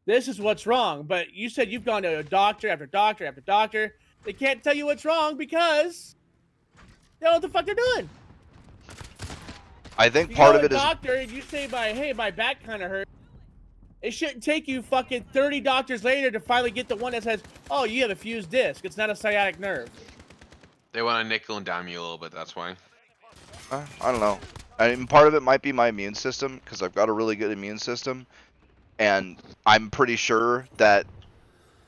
This is what's wrong. But you said you've gone to a doctor after doctor after doctor. They can't tell you what's wrong because they don't know what the fuck they're doing. I think You part go of to it a is doctor and you say, hey, my back kind of hurts. It shouldn't take you fucking 30 doctors later to finally get the one that says, oh, you have a fused disc. It's not a sciatic nerve. They want to nickel and dime you a little bit. That's why. I don't know. I mean, part of it might be my immune system because I've got a really good immune system, and I'm pretty sure that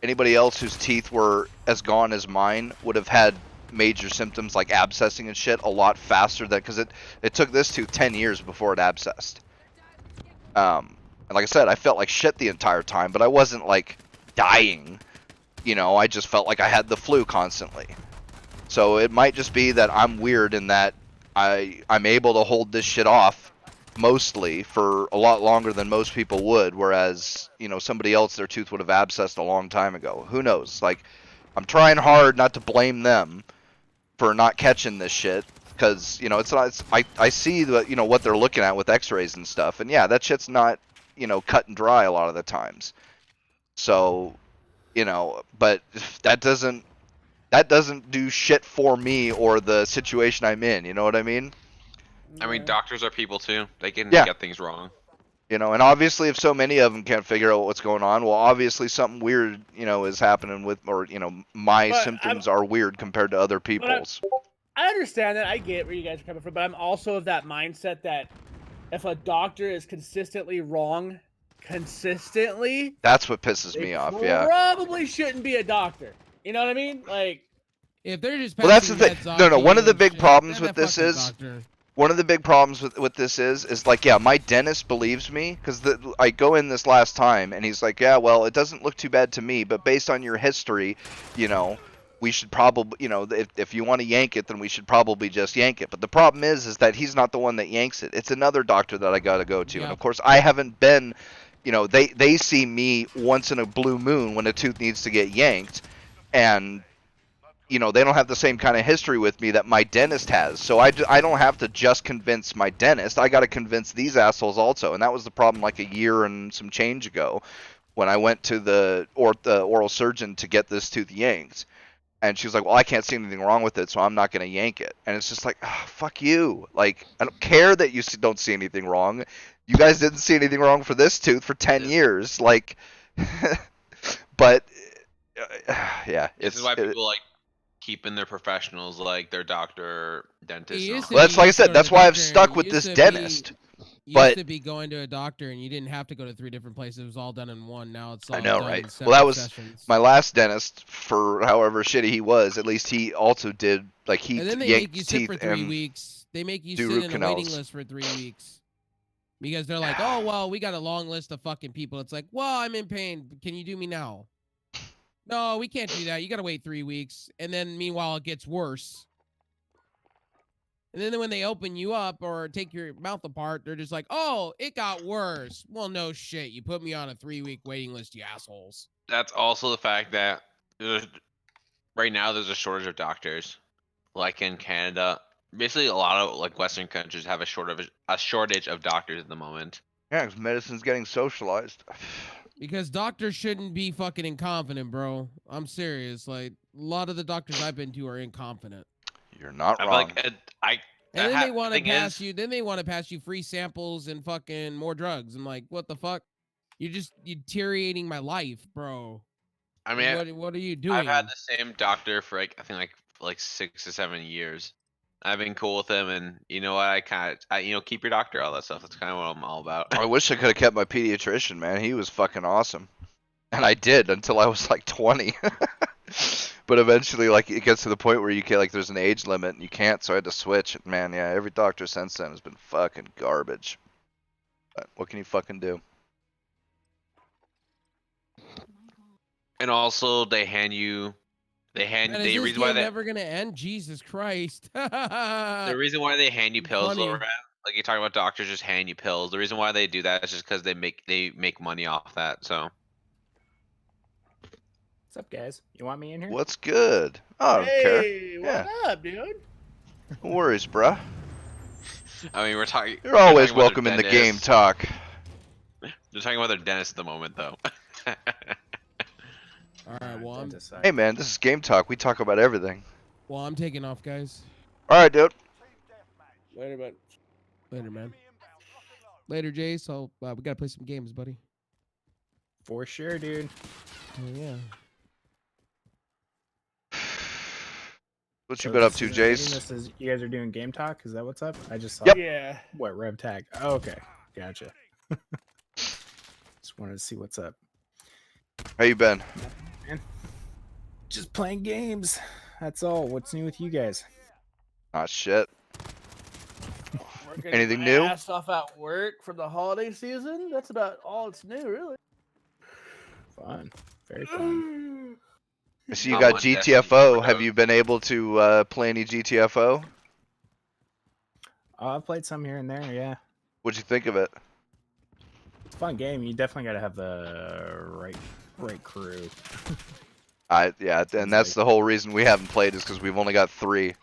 anybody else whose teeth were as gone as mine would have had major symptoms like abscessing and shit a lot faster than because it took this tooth 10 years before it abscessed. And like I said, I felt like shit the entire time, but I wasn't like dying. You know, I just felt like I had the flu constantly. So it might just be that I'm weird in that I'm able to hold this shit off mostly for a lot longer than most people would, whereas, you know, somebody else, their tooth would have abscessed a long time ago. Who knows? Like, I'm trying hard not to blame them for not catching this shit, because, you know, it's not, I see the, you know, what they're looking at with x-rays and stuff, and yeah, that shit's not, you know, cut and dry a lot of the times. So, you know, but that doesn't do shit for me or the situation I'm in, you know what I mean? I mean, doctors are people too. They can Yeah. get things wrong. You know, and obviously if so many of them can't figure out what's going on, well, obviously something weird, you know, is happening with, or, you know, my But symptoms are weird compared to other people's. I understand that. I get where you guys are coming from, but I'm also of that mindset that if a doctor is consistently wrong, That's what pisses they me off, yeah. probably shouldn't be a doctor. You know what I mean? Like, If they're just Well, that's the passing thing. meds off No, to one you of the and big shit, problems then with that this fucking is, doctor. one of the big problems with this is like, yeah, my dentist believes me, because I go in this last time, and he's like, yeah, well, it doesn't look too bad to me, but based on your history, you know, we should probably, you know, if you want to yank it, then we should probably just yank it. But the problem is that he's not the one that yanks it. It's another doctor that I got to go to. And Yep. of course, I haven't been, you know, they see me once in a blue moon when a tooth needs to get yanked, and you know, they don't have the same kind of history with me that my dentist has. So I don't have to just convince my dentist. I got to convince these assholes also. And that was the problem like a year and some change ago when I went to the oral surgeon to get this tooth yanked. And she was like, well, I can't see anything wrong with it, so I'm not going to yank it. And it's just like, oh, fuck you. Like, I don't care that you don't see anything wrong. You guys didn't see anything wrong for this tooth for 10 years. Like, but, yeah. This is why people like keeping their professionals, like their doctor, dentist. It and used all. to Well, that's be like I used to said. go to That's the why I've doctor, stuck with used this to be- dentist. Used But- to be going to a doctor and you didn't have to go to 3 different places. It was all done in one. Now it's all I know, done right? in Well, that separate was sessions. my last dentist, for however shitty he was. At least he also did, like, he And then they yanked make you sit teeth for 3 and weeks. They make you do sit root in a waiting canals. list for 3 weeks. Because they're like, oh, well, we got a long list of fucking people. It's like, well, I'm in pain. Can you do me now? No, we can't do that. You got to wait 3 weeks. And then meanwhile, it gets worse. And then when they open you up or take your mouth apart, they're just like, oh, it got worse. Well, no shit. You put me on a 3-week waiting list, you assholes. That's also the fact that right now there's a shortage of doctors. Like in Canada, basically a lot of like Western countries have a shortage of doctors at the moment. Yeah, because medicine's getting socialized. Because doctors shouldn't be fucking incompetent, bro. I'm serious. Like, a lot of the doctors I've been to are incompetent. You're not I feel wrong. like And then they want to thing pass is- you. Then they want to pass you free samples and fucking more drugs. I'm like, what the fuck? You're deteriorating my life, bro. I mean, What are you doing? I've had the same doctor for like I think like 6 to 7 years. I've been cool with him, and you know what? Keep your doctor, all that stuff. That's kind of what I'm all about. I wish I could have kept my pediatrician, man. He was fucking awesome. And I did until I was like 20. But eventually, like, it gets to the point where you can, like, there's an age limit and you can't, so I had to switch. And man, yeah, every doctor since then has been fucking garbage. But what can you fucking do? And also, they Man, is the this reason why game they never gonna end? Jesus Christ! the reason why they hand you pills Funny. around, like you talk about doctors just hand you pills. The reason why they do that is just because they make money off that. So What's up, guys? You want me in here? What's good? Oh, I don't care. hey, what Yeah. up, dude? No worries, bruh. I mean, we're talking. You're always talking about welcome their in the dentist. game talk. They're talking about their dentist at the moment, though. All right, well Hey man, this is game talk. We talk about everything. I'm taking off, guys. All right, dude. Later, but Later, man. Later, Jay. So we gotta play some games, buddy. For sure, dude. Oh, yeah. What you So been up this to, isn't a meeting, Jace? This is you guys are doing game talk. Is that what's up? I just saw. Yep. yeah. What Rev Tag? Oh, okay, gotcha. Just wanted to see what's up. How you been? Just playing games. That's all. What's new with you guys? Ah, shit. Working Anything my new? ass off at work for the holiday season. That's about all that's new, really. Fun. Very fun. I see you I'm got on Destiny GTFO. for Have those. you been able to play any GTFO? I've played some here and there. Yeah, What'd you think of it? it's a fun game. You definitely got to have the right crew. Yeah, and Seems that's like- the whole reason we haven't played is because we've only got 3.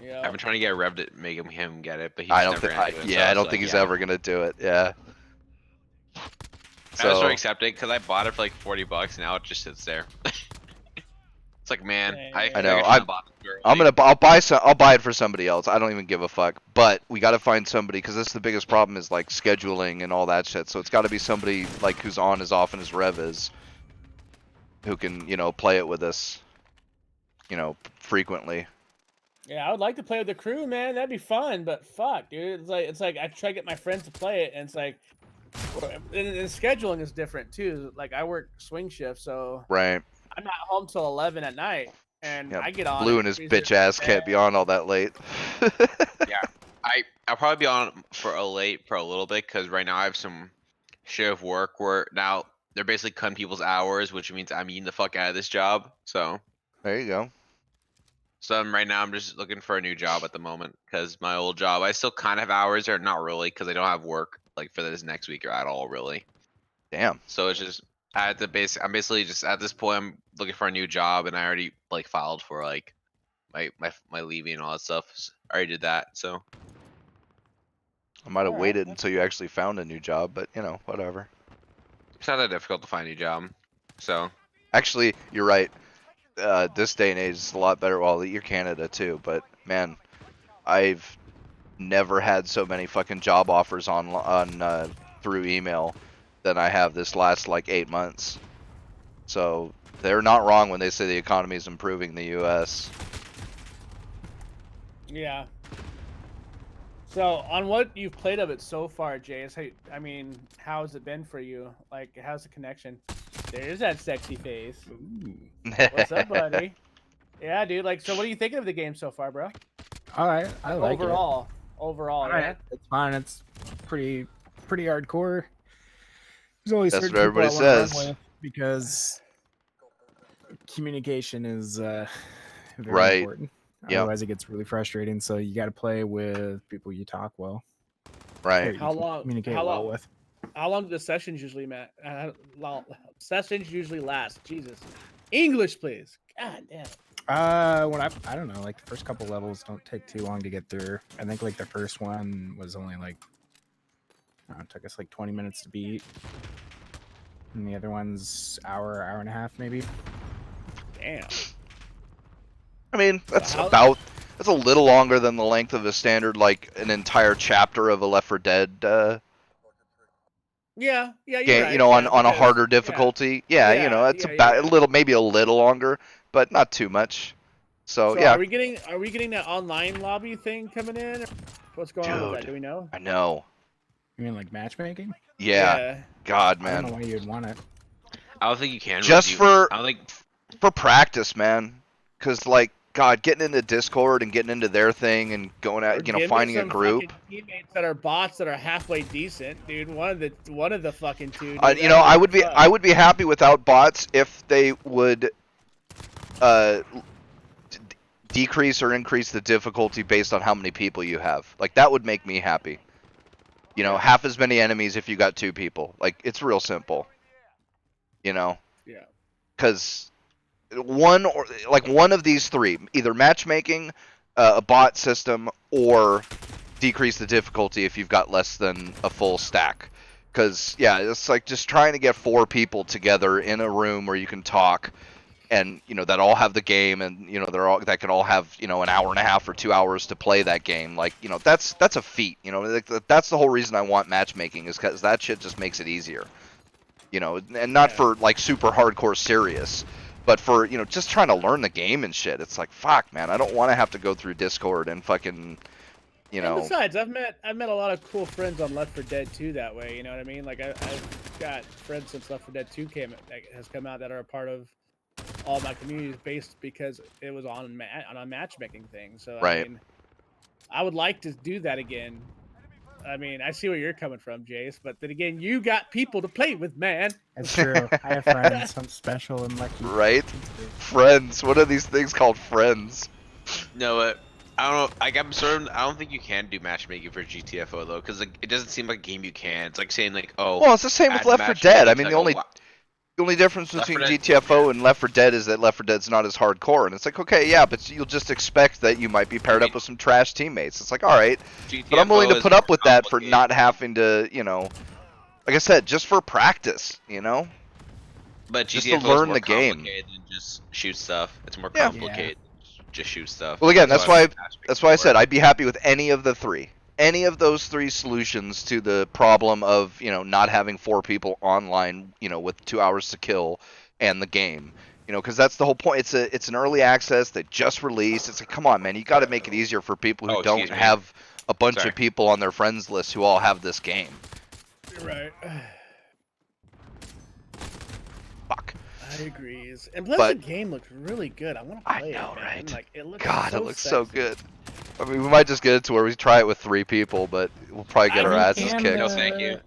Yeah. I've been trying to get Rev to make him get it, but he's I don't never think. gonna do it, so Yeah, I it's don't like, think he's yeah. ever gonna do it. Yeah. I just So don't accept it because I bought it for like $40. Now it just sits there. It's like, man, I I know, shouldn't have bought this early. I'll buy it for somebody else. I don't even give a fuck. But we got to find somebody because that's the biggest problem is like scheduling and all that shit. So it's got to be somebody like who's on as often as Rev is, who can play it with us, frequently. Yeah, I would like to play with the crew, man. That'd be fun. But fuck, dude, it's like I try to get my friends to play it, and it's like, and scheduling is different too. Like I work swing shift, so Right. I'm not home till 11 at night, and Yeah. I get on. Blue at and his 3:30 bitch ass in can't bed. be on all that late. I'll probably be on for a little bit because right now I have some shift work where now they're basically cutting people's hours, which means I'm eating the fuck out of this job. So There you go. right now I'm just looking for a new job at the moment because my old job I still kind of have hours or not really because I don't have work like for this next week or at all really. Damn. So it's just I'm basically just at this point I'm looking for a new job and I already like filed for like my leaving and all that stuff. I already did that. So I might have Alright, waited that's until you actually found a new job, but whatever. it's not that difficult to find a new job. So Actually, you're right. This day and age is a lot better. Well, you're Canada too, but man, I've never had so many fucking job offers on through email than I have this last like 8 months. So they're not wrong when they say the economy is improving in the U.S. Yeah. So on what you've played of it so far, Jace, I mean, how has it been for you? Like, how's the connection? There's that sexy face. What's up, buddy? Yeah, dude. Like, so what are you thinking of the game so far, bro? All right, I like it. Overall, All yeah. right, it's fine. It's pretty hardcore. There's only That's certain what people everybody I wanna run says. with because communication is very Right. important. Yep. Otherwise, it gets really frustrating. So you got to play with people you talk well. Right. or you How can long- Communicate how well long- with. How long do the sessions usually, Matt? Sessions usually last. Jesus. English, please. God damn it. When I don't know, like the first couple levels don't take too long to get through. I think like the first one was only like it took us like 20 minutes to beat. And the other one's hour and a half maybe. Damn. I mean, that's how- that's a little longer than the length of a standard like an entire chapter of a Left 4 Dead Yeah, you're game, right. on yeah, a because- harder difficulty. Yeah, Yeah, it's yeah, about yeah. a little, maybe a little longer, but not too much. So, So yeah, are we getting that online lobby thing coming in? Or what's going on with that? Dude. Do we know? I know. You mean like matchmaking? Yeah, God, I don't know man, why you'd want it. I don't think you can. Just for- I don't think. for practice, man. Cause like, God, getting into Discord and getting into their thing and going Or out, give me finding a some group. fucking teammates that are bots that are halfway decent, dude. One of the fucking two. Dude, I would be happy without bots if they would decrease or increase the difficulty based on how many people you have. Like that would make me happy. Half as many enemies if you got 2 people. Like it's real simple. Yeah. Because one of these 3, either matchmaking, a bot system, or decrease the difficulty if you've got less than a full stack. Because yeah, it's like just trying to get 4 people together in a room where you can talk, and that all have the game, and that can all have an hour and a half or 2 hours to play that game. Like that's a feat. That's the whole reason I want matchmaking, is because that shit just makes it easier. And not for like super hardcore serious, but for just trying to learn the game and shit. It's like, fuck, man, I don't want to have to go through Discord and fucking And besides, I've met a lot of cool friends on Left 4 Dead 2 that way. You know what I mean? Like I've got friends since Left 4 Dead 2 has come out that are a part of all my communities based because it was on a matchmaking thing. So Right. I mean, I would like to do that again. I mean, I see where you're coming from, Jace, but then again, you got people to play with, man. That's true. I have friends. I'm special and lucky. Right? Friends. What are these things called, friends? No, but I don't know. Like, I don't think you can do matchmaking for GTFO though, because like, it doesn't seem like a game you can. It's like saying like, oh. Well, it's the same with add Left 4 matchmaking Dead. I to, mean, like, the only difference Left 4 between Dead- GTFO and Left 4 Dead is that Left 4 Dead's not as hardcore, and it's like, okay, yeah, but you'll just expect that you might be paired up with some trash teammates. It's like, all right, but I'm willing to GTFO put is up with more that for complicated. not having to, like I said, just for practice, But just GTFO to learn is more the game. complicated than just shoot stuff. It's more Yeah. complicated than just shoot stuff. Well, again, that's why I said work. I'd be happy with any of the 3. Any of those 3 solutions to the problem of not having 4 people online with 2 hours to kill and the game, because that's the whole point. It's an early access that just released. It's like, come on, man, you got to make it easier for people who don't excuse me. have a bunch Sorry. of people on their friends list who all have this game. Right. Fuck. I agree. And plus, But- the game looks really good. I want to I play know, it, man. right? Like, it looks God, so it looks so sexy. good. I mean, we might just get it to where we try it with 3 people, but we'll probably get I our mean, asses And, kicked. No, thank you.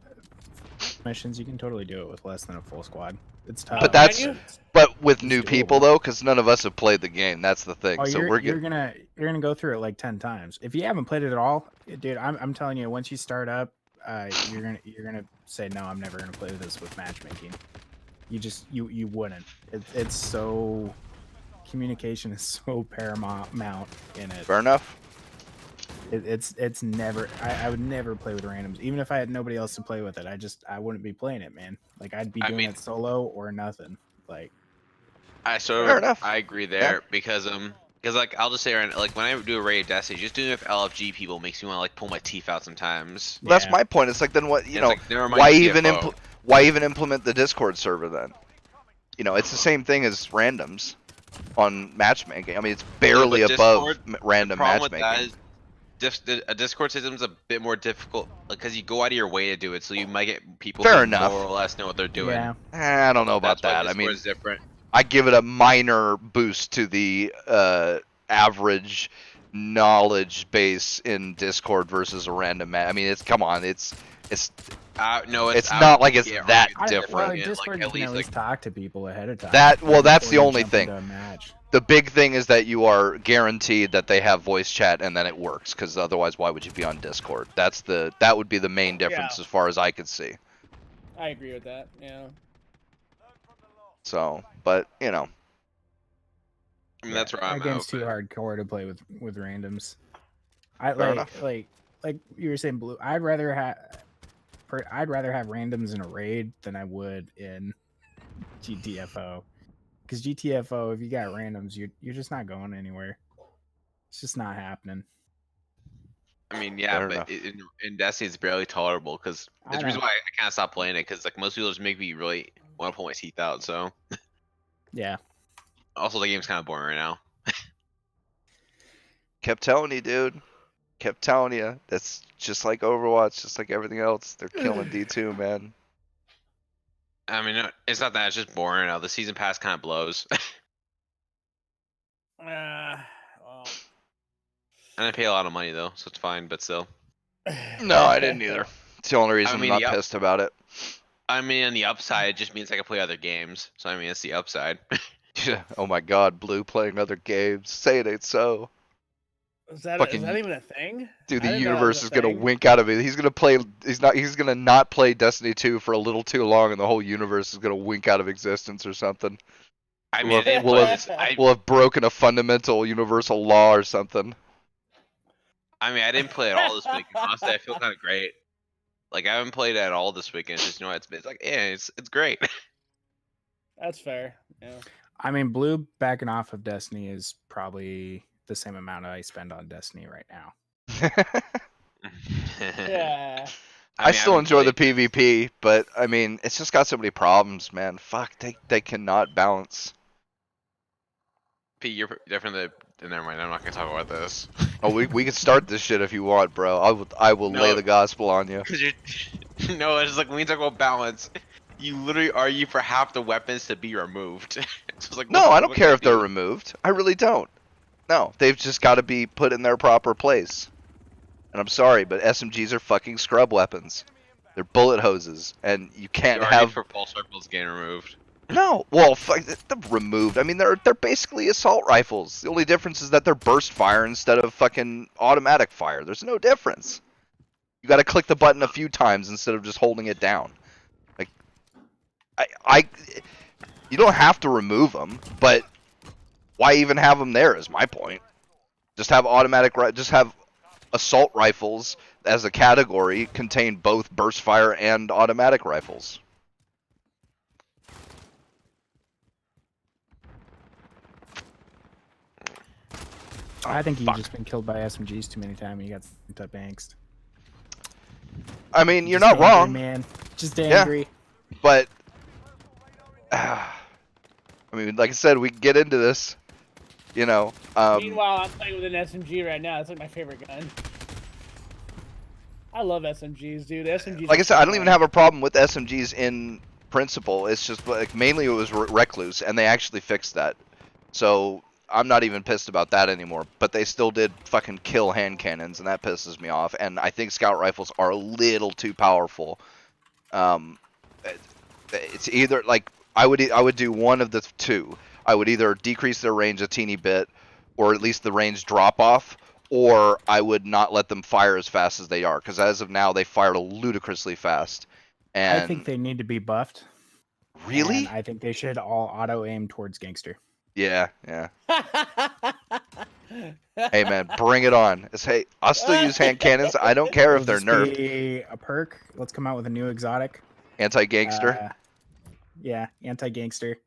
Missions, you can totally do it with less than a full squad. It's tough. But that's Can you? but with It's new doable. people though, because none of us have played the game. That's the thing. Oh, So you're good. gonna go through it like 10 times. If you haven't played it at all, dude, I'm telling you, once you start up, you're gonna say no, I'm never gonna play this with matchmaking. You wouldn't. It's so communication is so paramount in it. Fair enough. It's never. I would never play with randoms, even if I had nobody else to play with it. I wouldn't be playing it, man. Like I'd be I doing mean- it solo or nothing. Like I sort Fair of enough. I agree there because like I'll just say right now, like when I do a raid of Destiny, just doing it with LFG people makes me want to like pull my teeth out sometimes. Well, that's yeah. my point. It's like then what And it's like, never mind why GTFO. even implement the Discord server then? It's the same thing as randoms on matchmaking. I mean, it's barely but above Discord- random the problem matchmaking. with that is a Discord system's a bit more difficult because you go out of your way to do it, so you might get people Fair who enough. more or less know what they're doing. yeah, I don't know about That's why that. I mean, Discord is different. I give it a minor boost to the average knowledge base in Discord versus a random match. I mean, it's No, it's not like it's yeah, that right. different. Well, Yeah, Discord, like, you can at least talk to people ahead of time. That's before the you only jump thing. into a match. The big thing is that you are guaranteed that they have voice chat and then it works, because otherwise why would you be on Discord? That would be the main difference as far as I could see. I agree with that. Yeah. So, but I mean, that's where I'm That game's at. too hardcore to play with randoms. I Fair like you were saying, Blue. I'd rather have randoms in a raid than I would in GTFO. Because GTFO, if you got randoms, you're just not going anywhere. It's just not happening. I mean, yeah, Fair but enough. in Destiny it's barely tolerable because I that's the reason know. why I kind of stopped playing it because like most people just make me really want to pull my teeth out. So Yeah. also the game's kind of boring right now. kept telling you, dude. Kept telling you. That's just like Overwatch, just like everything else. They're killing D2, man. I mean, it's not that; it's just boring now. The season pass kind of blows, Well, and I pay a lot of money though, so it's fine. But still, No, I didn't either. It's the only reason mean, I'm not yep. pissed about it. I mean, on the upside, it just means I can play other games. So I mean, it's the upside. Oh my god, Blue playing other games. Say it ain't so. is that Fucking- even a thing? Dude, I the didn't know that universe was is a gonna thing. wink out of it. He's gonna not play Destiny 2 for a little too long, and the whole universe is gonna wink out of existence or something. I mean, I didn't We'll play have- this. We'll have broken a fundamental universal law or something. I mean, I didn't play it all this weekend. Honestly, I feel kind of great. Like I haven't played it at all this weekend. It's just it's like yeah, it's great. That's fair. Yeah. I mean, Blue backing off of Destiny is probably the same amount I spend on Destiny right now. Yeah. I still haven't enjoy the played- PvP, but I mean, it's just got so many problems, man. Fuck, they cannot balance. Pete, you're different than. Never mind. I'm not gonna talk about this. Oh, we can start this shit if you want, bro. I will lay No. the gospel on you. Because you're no, it's just like when you talk about balance, you literally argue for half the weapons to be removed. It's just like, No, what the I don't fuck care do if they're you do? removed. I really don't. No, they've just got to be put in their proper place. And I'm sorry, but SMGs are fucking scrub weapons. They're bullet hoses, and you You can't argued have. for pulse rifles getting removed. No, well, fuck, they're removed. I mean, they're basically assault rifles. The only difference is that they're burst fire instead of fucking automatic fire. There's no difference. You got to click the button a few times instead of just holding it down. Like, you don't have to remove them, but why even have them there? Is my point. Just have just have assault rifles as a category contain both burst fire and automatic rifles. I think you've fuck. just been killed by SMGs too many times and you got some type of angst. I mean, you're Just not angry, wrong, man. Just angry. but I mean, like I said, we can get into this. You know, Meanwhile, I'm playing with an SMG right now. It's like my favorite gun. I love SMGs, dude. SMGs. like I are said, so I don't even fun. have a problem with SMGs in principle. It's just like mainly it was Recluse, and they actually fixed that. So I'm not even pissed about that anymore. But they still did fucking kill hand cannons, and that pisses me off. And I think scout rifles are a little too powerful. It's either like I would do one of the two. I would either decrease their range a teeny bit, or at least the range drop off, or I would not let them fire as fast as they are, because as of now they fire ludicrously fast. And I think they need to be buffed. really, And I think they should all auto aim towards gangster. yeah. Hey man, bring it on. Hey, I'll still use hand cannons. I don't care if Will they're this nerfed. be a perk? Let's come out with a new exotic. Anti-gangster. Yeah, anti-gangster.